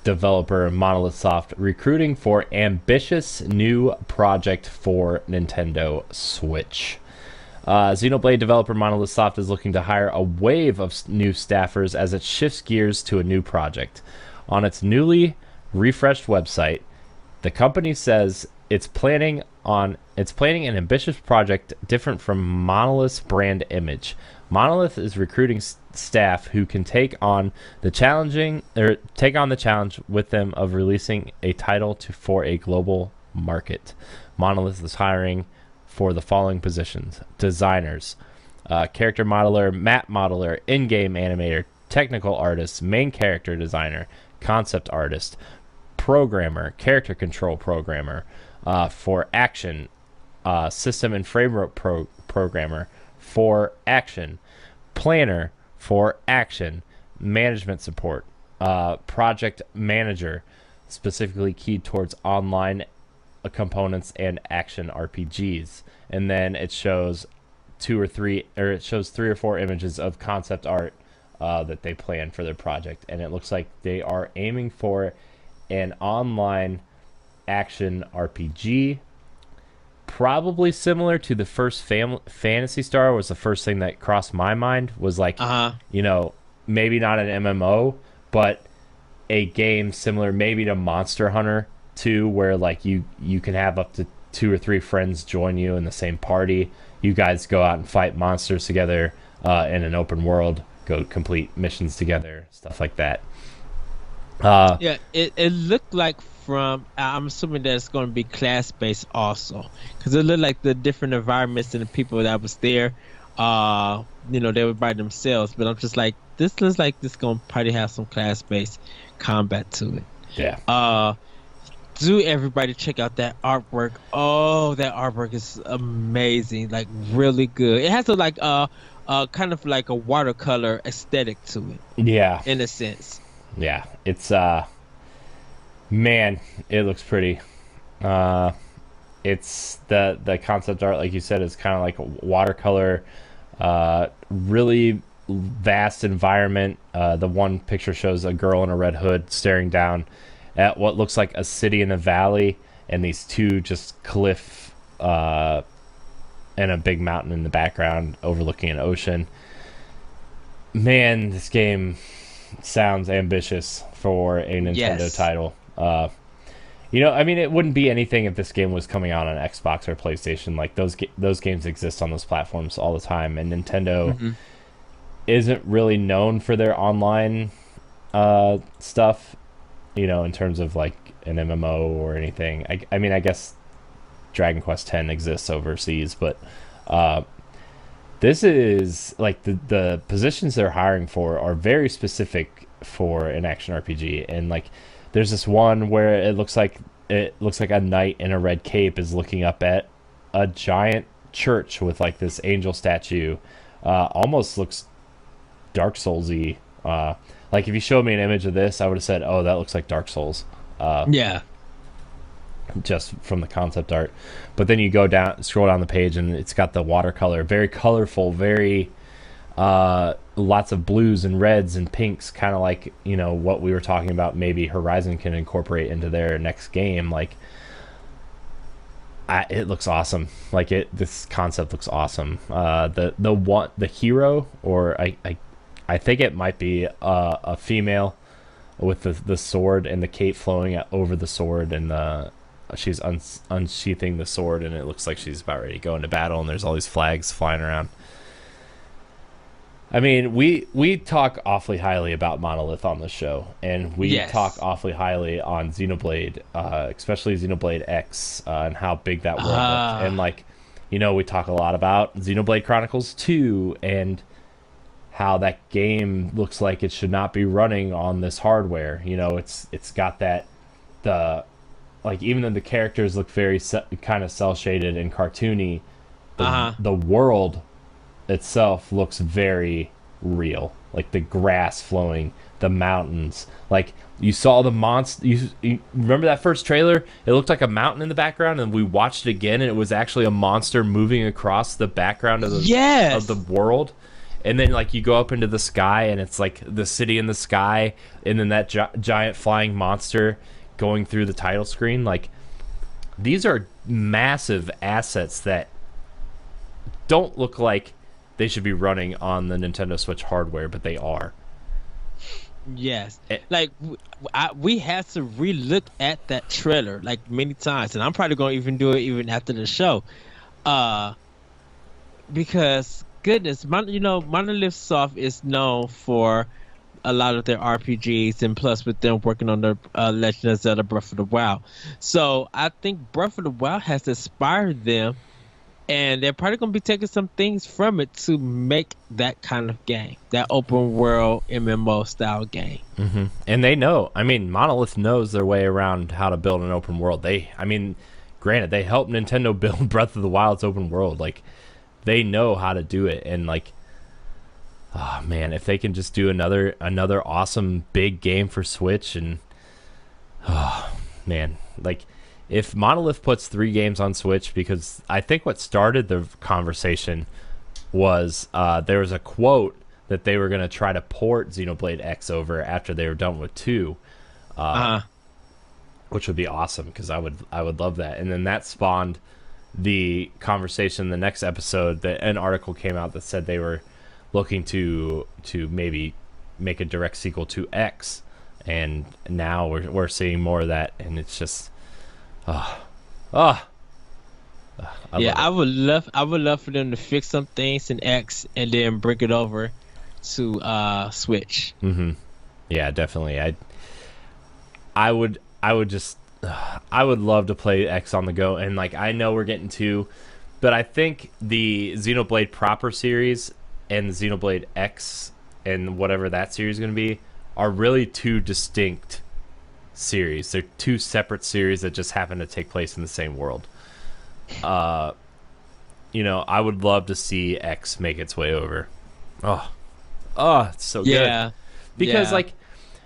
developer Monolith Soft recruiting for ambitious new project for Nintendo Switch. Xenoblade developer Monolith Soft is looking to hire a wave of new staffers as it shifts gears to a new project. On its newly refreshed website, the company says it's planning an ambitious project different from Monolith's brand image. Monolith is recruiting staff who can take on the challenge with them of releasing a title for a global market. Monolith is hiring for the following positions: designers, character modeler, map modeler, in-game animator, technical artist, main character designer, concept artist, programmer, character control programmer, for action, system and framework programmer for action, planner for action, management support, project manager, specifically keyed towards online components and action RPGs. And then it shows three or four images of concept art that they plan for their project, and it looks like they are aiming for an online action RPG, probably similar to the first Phantasy Star. Was the first thing that crossed my mind, was like, maybe not an MMO, but a game similar maybe to Monster Hunter 2, where like you can have up to 2 or 3 friends join you in the same party. You guys go out and fight monsters together in an open world, go complete missions together, stuff like that. It looked like, from I'm assuming that it's going to be class based also, because it looked like the different environments and the people that was there, they were by themselves. But I'm just like, this looks like this going to probably have some class based combat to it. Yeah. Do everybody check out that artwork? Oh, that artwork is amazing, like really good. It has a kind of like a watercolor aesthetic to it. Yeah. In a sense. Yeah, it's man, it looks pretty. It's the concept art, like you said, is kind of like a watercolor, really vast environment. The one picture shows a girl in a red hood staring down at what looks like a city in a valley, and these two just cliff and a big mountain in the background overlooking an ocean. Man, this game sounds ambitious for a Nintendo title. It wouldn't be anything if this game was coming out on Xbox or PlayStation. Like those games exist on those platforms all the time, and Nintendo isn't really known for their online stuff, in terms of like an MMO or anything. I guess Dragon Quest X exists overseas, but this is like the positions they're hiring for are very specific for an action RPG. And like there's this one where it looks like a knight in a red cape is looking up at a giant church with like this angel statue. Almost looks Dark Souls-y. Like if you showed me an image of this, I would have said, oh, that looks like Dark Souls. Just from the concept art. But then you scroll down the page, and it's got the watercolor, very colorful, very lots of blues and reds and pinks, kind of like what we were talking about maybe Horizon can incorporate into their next game. Like It looks awesome. Like this concept looks awesome. The hero, or I think it might be a female with the sword and the cape flowing over the sword, and she's unsheathing the sword, and it looks like she's about ready to go into battle. And there's all these flags flying around. I mean, we talk awfully highly about Monolith on the show, and we talk awfully highly on Xenoblade, especially Xenoblade X, and how big that world looked. And like, we talk a lot about Xenoblade Chronicles 2 and how that game looks like it should not be running on this hardware. It's got like, even though the characters look very kind of cel shaded and cartoony, the world itself looks very real. Like the grass flowing, the mountains. Like, you saw the monster. You remember that first trailer? It looked like a mountain in the background, and we watched it again, and it was actually a monster moving across the background of the world. And then, like, you go up into the sky, and it's like the city in the sky, and then that giant flying monster going through the title screen. Like, these are massive assets that don't look like they should be running on the Nintendo Switch hardware, but they are. Yes. Like, we had to re-look at that trailer, like, many times, and I'm probably going to even do it even after the show. Because, goodness, Monolith Soft is known for a lot of their RPGs, and plus with them working on the Legend of Zelda Breath of the Wild. So I think Breath of the Wild has inspired them, and they're probably going to be taking some things from it to make that kind of game, that open world MMO style game. Mm-hmm. And they know. I mean, Monolith knows their way around how to build an open world. Granted, they helped Nintendo build Breath of the Wild's open world. Like, they know how to do it. And like, oh man, if they can just do another awesome big game for Switch, and oh man, like, if Monolith puts 3 games on Switch, because I think what started the conversation was there was a quote that they were going to try to port Xenoblade X over after they were done with 2, which would be awesome, because I would love that. And then that spawned the conversation. The next episode, that an article came out that said they were looking to maybe make a direct sequel to X, and now we're seeing more of that, and it's just I would love for them to fix some things in X and then bring it over to Switch. Mm-hmm. Yeah, definitely. I would love to play X on the go, and like, I know we're getting 2, but I think the Xenoblade proper series and the Xenoblade X and whatever that series is going to be are really 2 distinct series. They're 2 separate series that just happen to take place in the same world. I would love to see X make its way over. It's so good. Because like,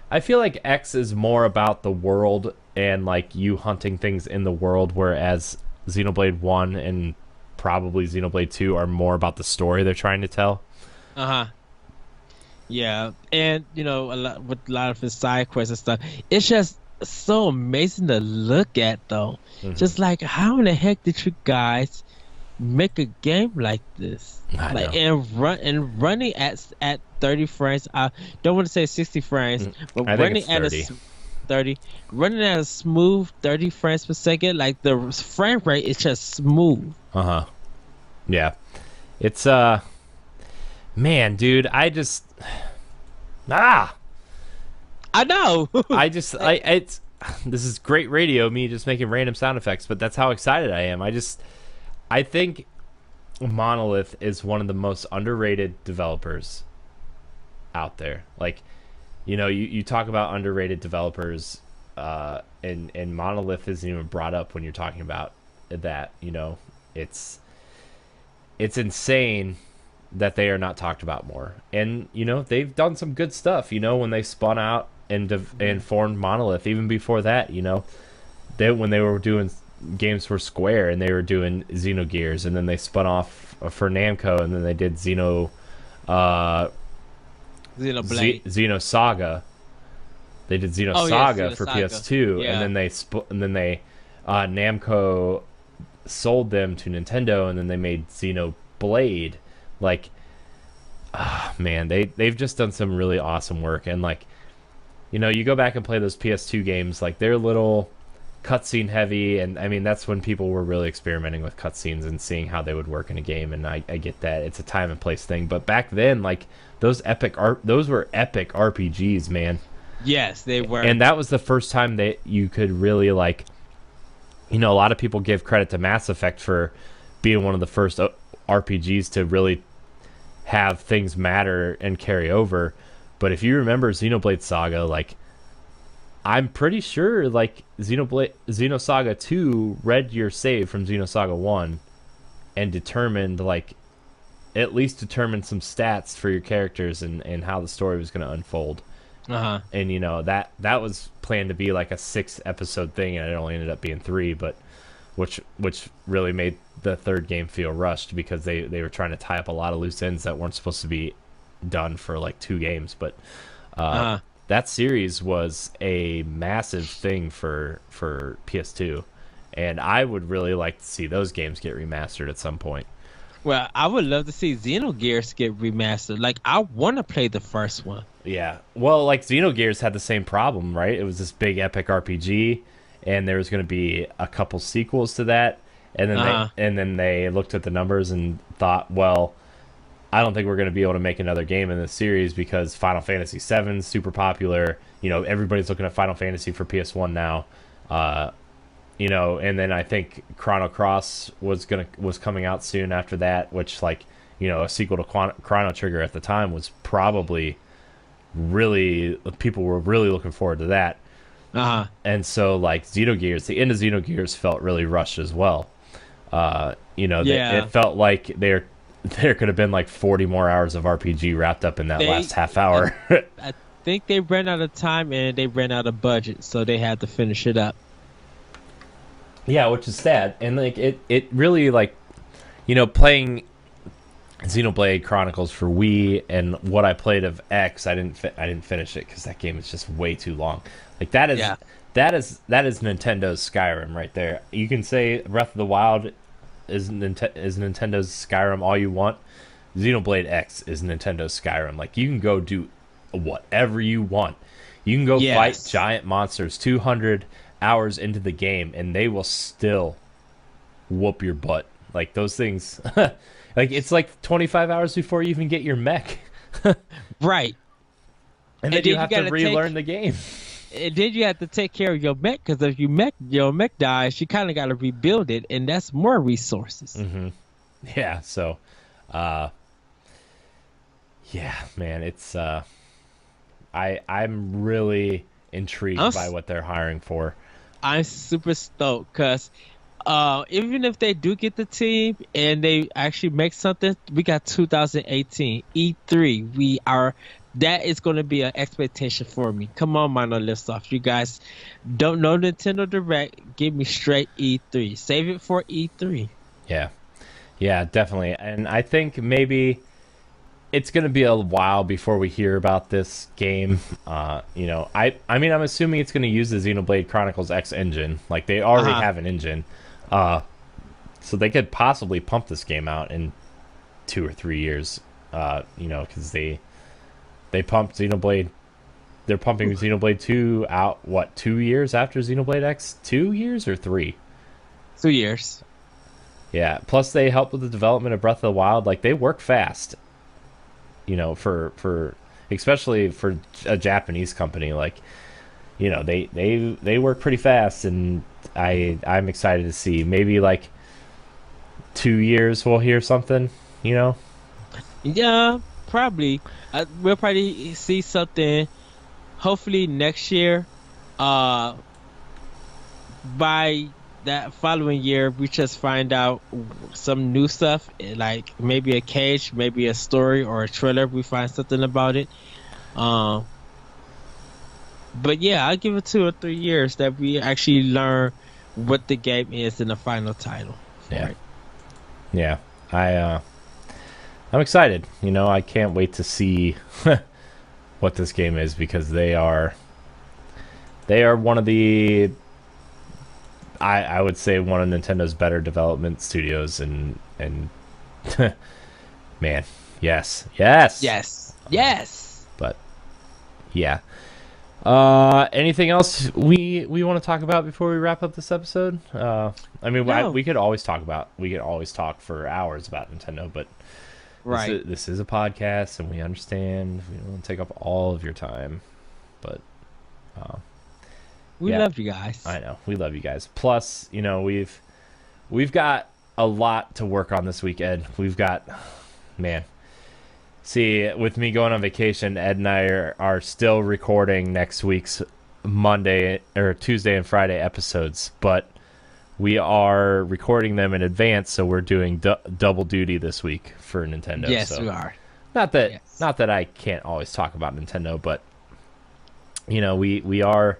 I feel like X is more about the world and like you hunting things in the world, whereas Xenoblade 1 and probably Xenoblade 2 are more about the story they're trying to tell. Yeah, and with a lot of his side quests and stuff, it's just so amazing to look at, though. Mm-hmm. Just like, how in the heck did you guys make a game like this? Running at 30 frames. I don't want to say 60 frames, but running at 30, running at a smooth 30 frames per second. Like, the frame rate is just smooth. Yeah, it's man, dude, I know. This is great radio, me just making random sound effects, but that's how excited I am. I think Monolith is one of the most underrated developers out there. Like, you talk about underrated developers, and Monolith isn't even brought up when you're talking about that. It's insane that they are not talked about more. And they've done some good stuff. When they spun out and formed Monolith, even before that, when they were doing games for Square, and they were doing Xenogears, and then they spun off for Namco, and then they did Xenoblade. Xenosaga. They did Xenosaga for PS2, and then they Namco sold them to Nintendo, and then they made Xenoblade. Like, man, they've just done some really awesome work. And like, you know, you go back and play those PS2 games, like they're a little cutscene heavy, and I mean that's when people were really experimenting with cutscenes and seeing how they would work in a game. And I get that it's a time and place thing, but back then, like those were epic RPGs, man. Yes, they were. And that was the first time that you could really, like, you know, a lot of people give credit to Mass Effect for being one of the first RPGs to really have things matter and carry over. But if you remember Xenoblade Saga, like, I'm pretty sure, like, Xenosaga 2 read your save from Xenosaga 1 and determined, like, at least determined some stats for your characters and how the story was going to unfold. Uh-huh. And, you know, that was planned to be, like, a 6-episode thing, and it only ended up being 3, but which really made the third game feel rushed because they were trying to tie up a lot of loose ends that weren't supposed to be done for, like, 2 games. But that series was a massive thing for PS2, and I would really like to see those games get remastered at some point. Well, I would love to see Xenogears get remastered. Like, I want to play the first one. Yeah. Well, like, Xenogears had the same problem, right? It was this big epic RPG, and there was going to be a couple sequels to that, and then they looked at the numbers and thought, well, I don't think we're going to be able to make another game in this series because Final Fantasy VII is super popular. You know, everybody's looking at Final Fantasy for PS1 now. You know, and then I think Chrono Cross was coming out soon after that, which, like, you know, a sequel to Chrono Trigger at the time was probably really, people were really looking forward to that. And so, like, Xenogears, the end of Xenogears felt really rushed as well. You know, it felt like there could have been like 40 more hours of RPG wrapped up in that last half hour. I think they ran out of time and they ran out of budget, so they had to finish it up. Yeah, which is sad. And like it really, like, you know, playing Xenoblade Chronicles for Wii and what I played of X, I didn't finish it because that game is just way too long. Like that is Nintendo's Skyrim right there. You can say Breath of the Wild is Nintendo's Skyrim all you want. Xenoblade X is Nintendo's Skyrim. Like, you can go do whatever you want. You can go fight giant monsters 200 hours into the game and they will still whoop your butt. Like, those things like, it's like 25 hours before you even get your mech. Right. And then you have to relearn the game. And then you have to take care of your mech, because if your mech dies, you kind of got to rebuild it, and that's more resources. Mm-hmm. Yeah, so yeah, man, it's I'm really intrigued by what they're hiring for. I'm super stoked because even if they do get the team and they actually make something, we got 2018 E3. That is going to be an expectation for me. Come on, Monolith Soft. You guys don't know Nintendo Direct. Give me straight E3. Save it for E3. Yeah, definitely. And I think maybe it's going to be a while before we hear about this game. You know, I mean, I'm assuming it's going to use the Xenoblade Chronicles X engine. Like, they already have an engine. So they could possibly pump this game out in 2 or 3 years. You know, because they pumped Xenoblade. They're pumping Xenoblade 2 out, 2 years after Xenoblade X? 2 years or 3? 2 years. Yeah, plus they helped with the development of Breath of the Wild. Like, they work fast. You know, for especially for a Japanese company, like, you know, they work pretty fast, and I'm excited to see. Maybe like 2 years we'll hear something, you know? Yeah, probably. We'll probably see something hopefully next year. By that following year, we just find out some new stuff, like maybe a cage, maybe a story or a trailer. We find something about it. But yeah, I'll give it 2 or 3 years that we actually learn what the game is in the final title. Yeah. I'm excited. You know, I can't wait to see what this game is, because they are one of the I would say one of Nintendo's better development studios, and man, yes, Yes. but yeah. Anything else we want to talk about before we wrap up this episode? I mean, No. we could always talk for hours about Nintendo, but Right. this is a podcast, and we understand we don't want to take up all of your time, but We yeah. love you guys. I know we love you guys. Plus, we've got a lot to work on this week, Ed. We've got, man. See, with me going on vacation, Ed and I are still recording next week's Monday or Tuesday and Friday episodes, but we are recording them in advance, so we're doing double duty this week for Nintendo. Yes, so. we are. Not that Yes. not that I can't always talk about Nintendo, but we are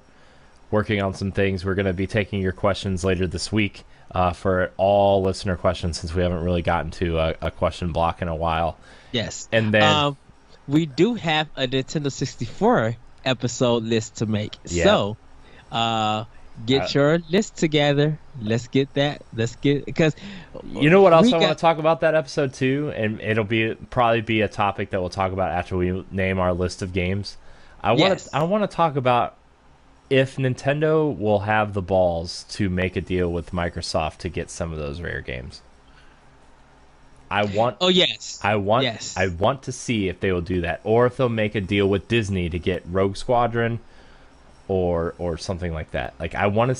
working on some things. We're going to be taking your questions later this week for all listener questions, since we haven't really gotten to a question block in a while. Yes. And then we do have a Nintendo 64 episode list to make. Yeah. So, get your list together. Let's get because you know what else we I want got- to talk about that episode too, and it'll probably be a topic that we'll talk about after we name our list of games. I want to talk about if Nintendo will have the balls to make a deal with Microsoft to get some of those rare games. Oh yes. I want to see if they will do that, or if they'll make a deal with Disney to get Rogue Squadron, or something like that. Like I want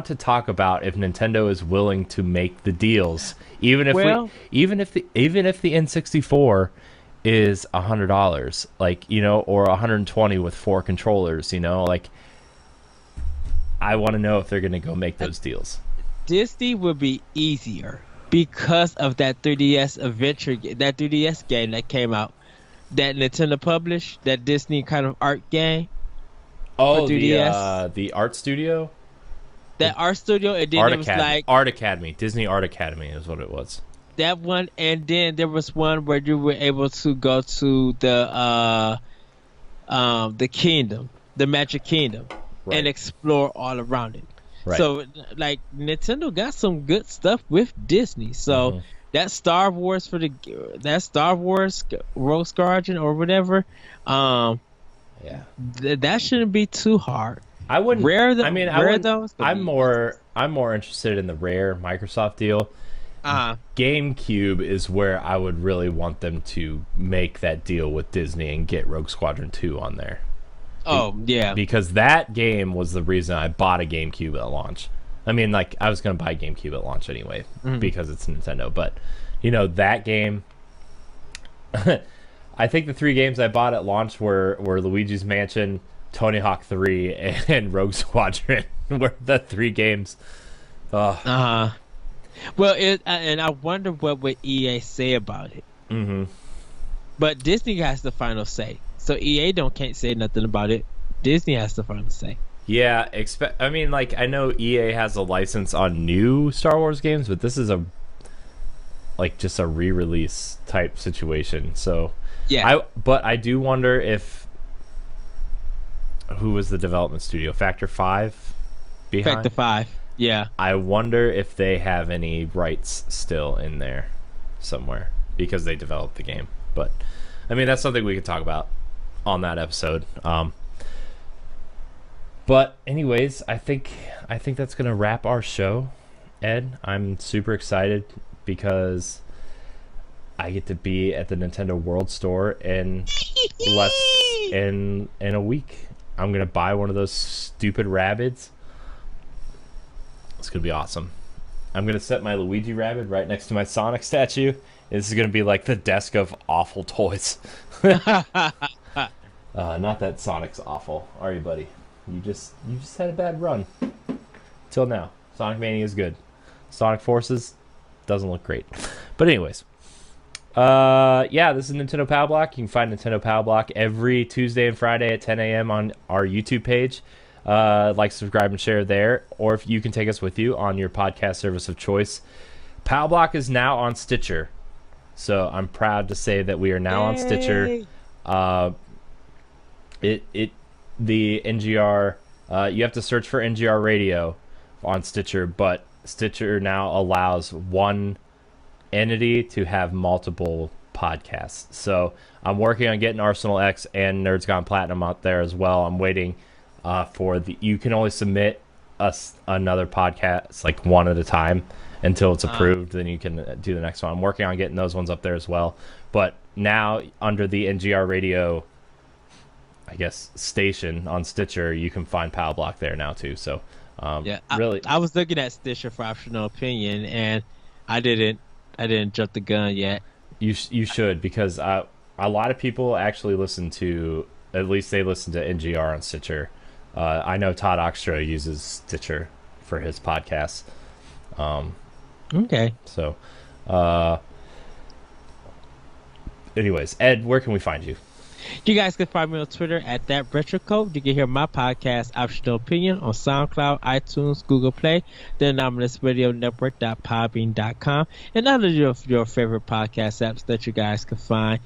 to talk about if Nintendo is willing to make the deals, even if the N64 is $100, or $120 with 4 controllers. Like I want to know if they're going to go make those deals. Disney would be easier because of that 3DS that 3DS game that came out, that Nintendo published, that Disney kind of art game. Oh, for 3DS. the art studio, that art studio, and then it was like Art Academy, Disney Art Academy is what it was. that one, and then there was one where you were able to go to the kingdom, the Magic Kingdom, Right. and explore all around it. Right. So, like, Nintendo got some good stuff with Disney. So Mhm. that Star Wars Rogue Squadron or whatever, Yeah. that shouldn't be too hard. I wouldn't. those. I'm more interested in the rare Microsoft deal. GameCube is where I would really want them to make that deal with Disney and get Rogue Squadron 2 on there. Oh yeah. Because that game was the reason I bought a GameCube at launch. I mean, like, I was going to buy a GameCube at launch anyway, because it's Nintendo. But, that game... I think the 3 games I bought at launch were Luigi's Mansion, Tony Hawk 3, and Rogue Squadron. Were the 3 games. Well, and I wonder what would EA say about it. Mm-hmm. But Disney has the final say, so EA can't say nothing about it. Disney has the final say. Yeah, I know EA has a license on new Star Wars games, but this is just a re-release type situation. So Yeah. But I do wonder if who was the development studio? Factor 5 behind? Factor 5. Yeah. I wonder if they have any rights still in there somewhere because they developed the game. But that's something we could talk about on that episode. But anyways, I think that's gonna wrap our show. Ed, I'm super excited because I get to be at the Nintendo World Store in a week. I'm gonna buy one of those stupid Rabbids. It's gonna be awesome. I'm gonna set my Luigi Rabbid right next to my Sonic statue. This is gonna be like the desk of awful toys. Not that Sonic's awful, are you, buddy? You just had a bad run till now. Sonic Mania is good. Sonic Forces doesn't look great, but anyways. This is Nintendo Power Block. You can find Nintendo Power Block every Tuesday and Friday at 10 a.m. on our YouTube page. Like, subscribe, and share there. Or if you can take us with you on your podcast service of choice. Power Block is now on Stitcher. So I'm proud to say that we are now on Stitcher. The NGR, you have to search for NGR Radio on Stitcher, but Stitcher now allows one entity to have multiple podcasts. So I'm working on getting Arsenal X and Nerds Gone Platinum out there as well. I'm waiting for you can only submit another podcast like one at a time until it's approved. Then you can do the next one. I'm working on getting those ones up there as well. But now under the NGR Radio, I guess, station on Stitcher, you can find Power Block there now too. So really, I was looking at Stitcher for Optional Opinion, and I didn't jump the gun yet. You should, because a lot of people actually listen to, at least they listen to NGR on Stitcher. I know Todd Oxtra uses Stitcher for his podcasts. Okay. So, anyways, Ed, where can we find you? You guys can find me on Twitter at @RetroCode. You can hear my podcast, Optional Opinion, on SoundCloud, iTunes, Google Play, the Anomalous Radio Network.podbean.com, and other of your favorite podcast apps that you guys can find.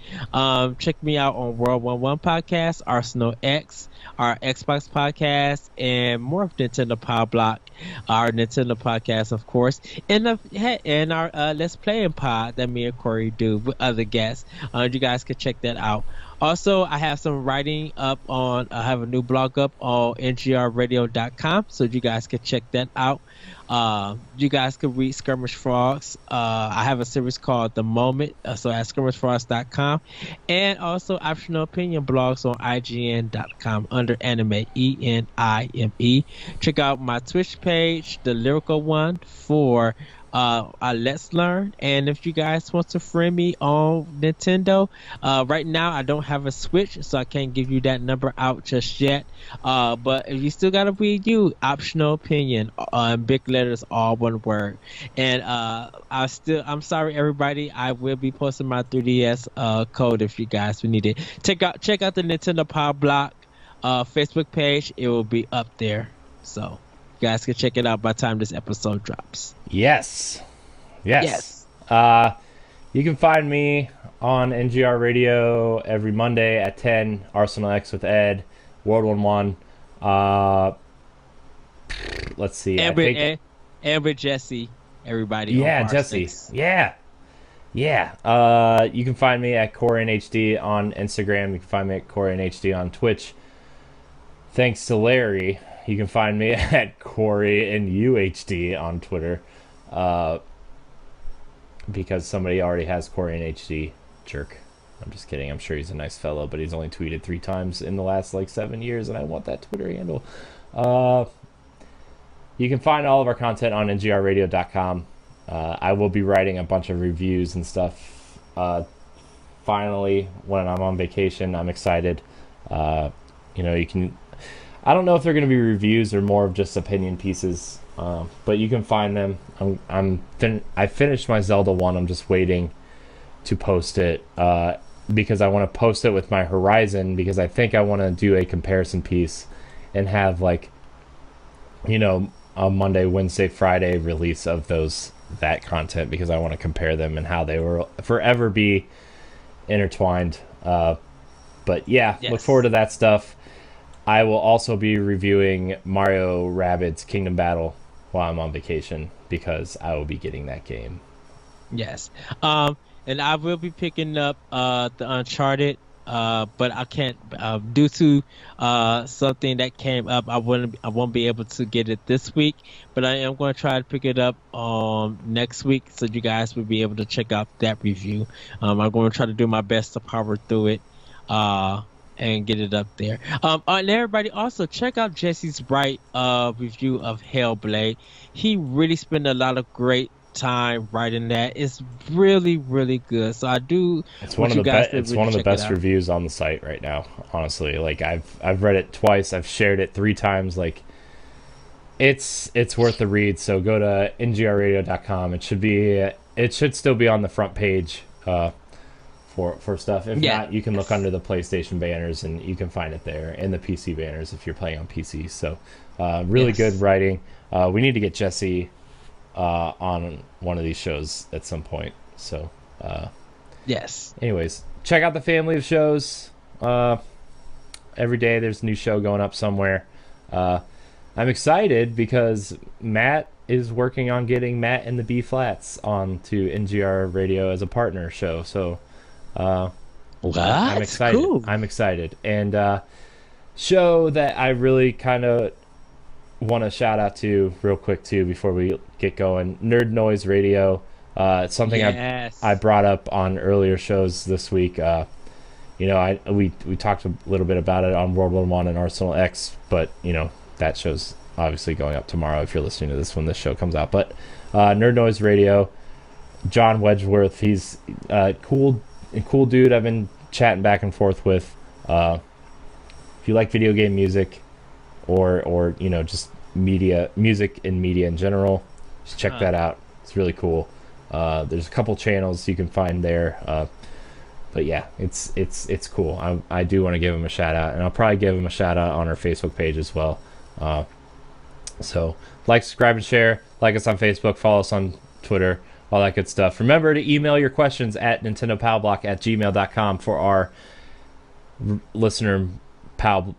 Check me out on World 11 Podcast, Arsenal X, our Xbox podcast, and more of Nintendo Power Block, our Nintendo podcast, of course, and our Let's Playing pod that me and Corey do with other guests. You guys can check that out. Also, I have some writing up on, I have a new blog up on ngrradio.com, so you guys can check that out. You guys can read Skirmish Frogs. I have a series called The Moment, so at skirmishfrogs.com, and also Optional Opinion blogs on IGN.com under Anime, ENIME. Check out my Twitch page, the lyrical one, for Let's Learn. And if you guys want to friend me on Nintendo, right now I don't have a Switch, so I can't give you that number out just yet. But if you still got a Wii U, Optional Opinion, in big letters, all one word. And I'm sorry everybody, I will be posting my 3DS code if you guys need it. Check out the Nintendo Power Block Facebook page. It will be up there, so you guys can check it out by the time this episode drops. Yes. You can find me on NGR Radio every Monday at 10, Arsenal X with Ed, World 11. Let's see. And with Jesse, everybody. Yeah, Jesse. Yeah. You can find me at CoreyNHD on Instagram. You can find me at CoreyNHD on Twitch. Thanks to Larry, you can find me at CoreyNUHD on Twitter. Because somebody already has CoreyNHD. Jerk. I'm just kidding. I'm sure he's a nice fellow, but he's only tweeted 3 times in the last 7 years, and I want that Twitter handle. You can find all of our content on ngrradio.com. I will be writing a bunch of reviews and stuff. Finally, when I'm on vacation, I'm excited. You can. I don't know if they're going to be reviews or more of just opinion pieces, but you can find them. I finished my Zelda one. I'm just waiting to post it because I want to post it with my Horizon, because I think I want to do a comparison piece and have a Monday, Wednesday, Friday release of that content, because I want to compare them and how they will forever be intertwined. But yeah, yes. Look forward to that stuff. I will also be reviewing Mario Rabbids Kingdom Battle while I'm on vacation, because I will be getting that game. Yes. And I will be picking up the Uncharted, but I can't due to something that came up. I won't be able to get it this week, but I am going to try to pick it up next week, so you guys will be able to check out that review. I'm going to try to do my best to power through it and get it up there. And everybody also check out Jesse's Bright review of Hellblade. He really spent a lot of great time writing that. It's really, really good. So I do. It's one of the best. It's one of the best reviews on the site right now. Honestly, I've read it twice. I've shared it 3 times. It's worth the read. So go to ngrradio.com. It should still be on the front page for stuff. If not, you can look under the PlayStation banners and you can find it there, and the PC banners if you're playing on PC. So really good writing. We need to get Jesse on one of these shows at some point. So anyways, check out the family of shows. Every day there's a new show going up somewhere. I I'm excited because Matt is working on getting Matt and the B Flats on to NGR Radio as a partner show. So I'm excited. Cool. I'm excited. And show that I really kind of want to shout out to real quick too before we get going. Nerd Noise Radio. It's something I brought up on earlier shows this week. We talked a little bit about it on World War One and Arsenal X, but that show's obviously going up tomorrow if you're listening to this when this show comes out. But Nerd Noise Radio, John Wedgeworth, he's a cool dude I've been chatting back and forth with. If you like video game music or just music and media in general, just check that out. It's really cool. There's a couple channels you can find there. But yeah, it's cool. I do want to give him a shout out, and I'll probably give him a shout out on our Facebook page as well. So like, subscribe, and share. Like us on Facebook, follow us on Twitter, all that good stuff. Remember to email your questions at nintendopowblock@gmail.com for our listener pow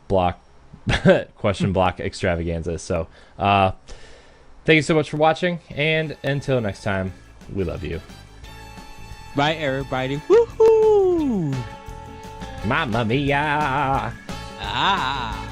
block question block extravaganza. So thank you so much for watching, and until next time, we love you. Bye, everybody. Woohoo! Mamma mia! Ah!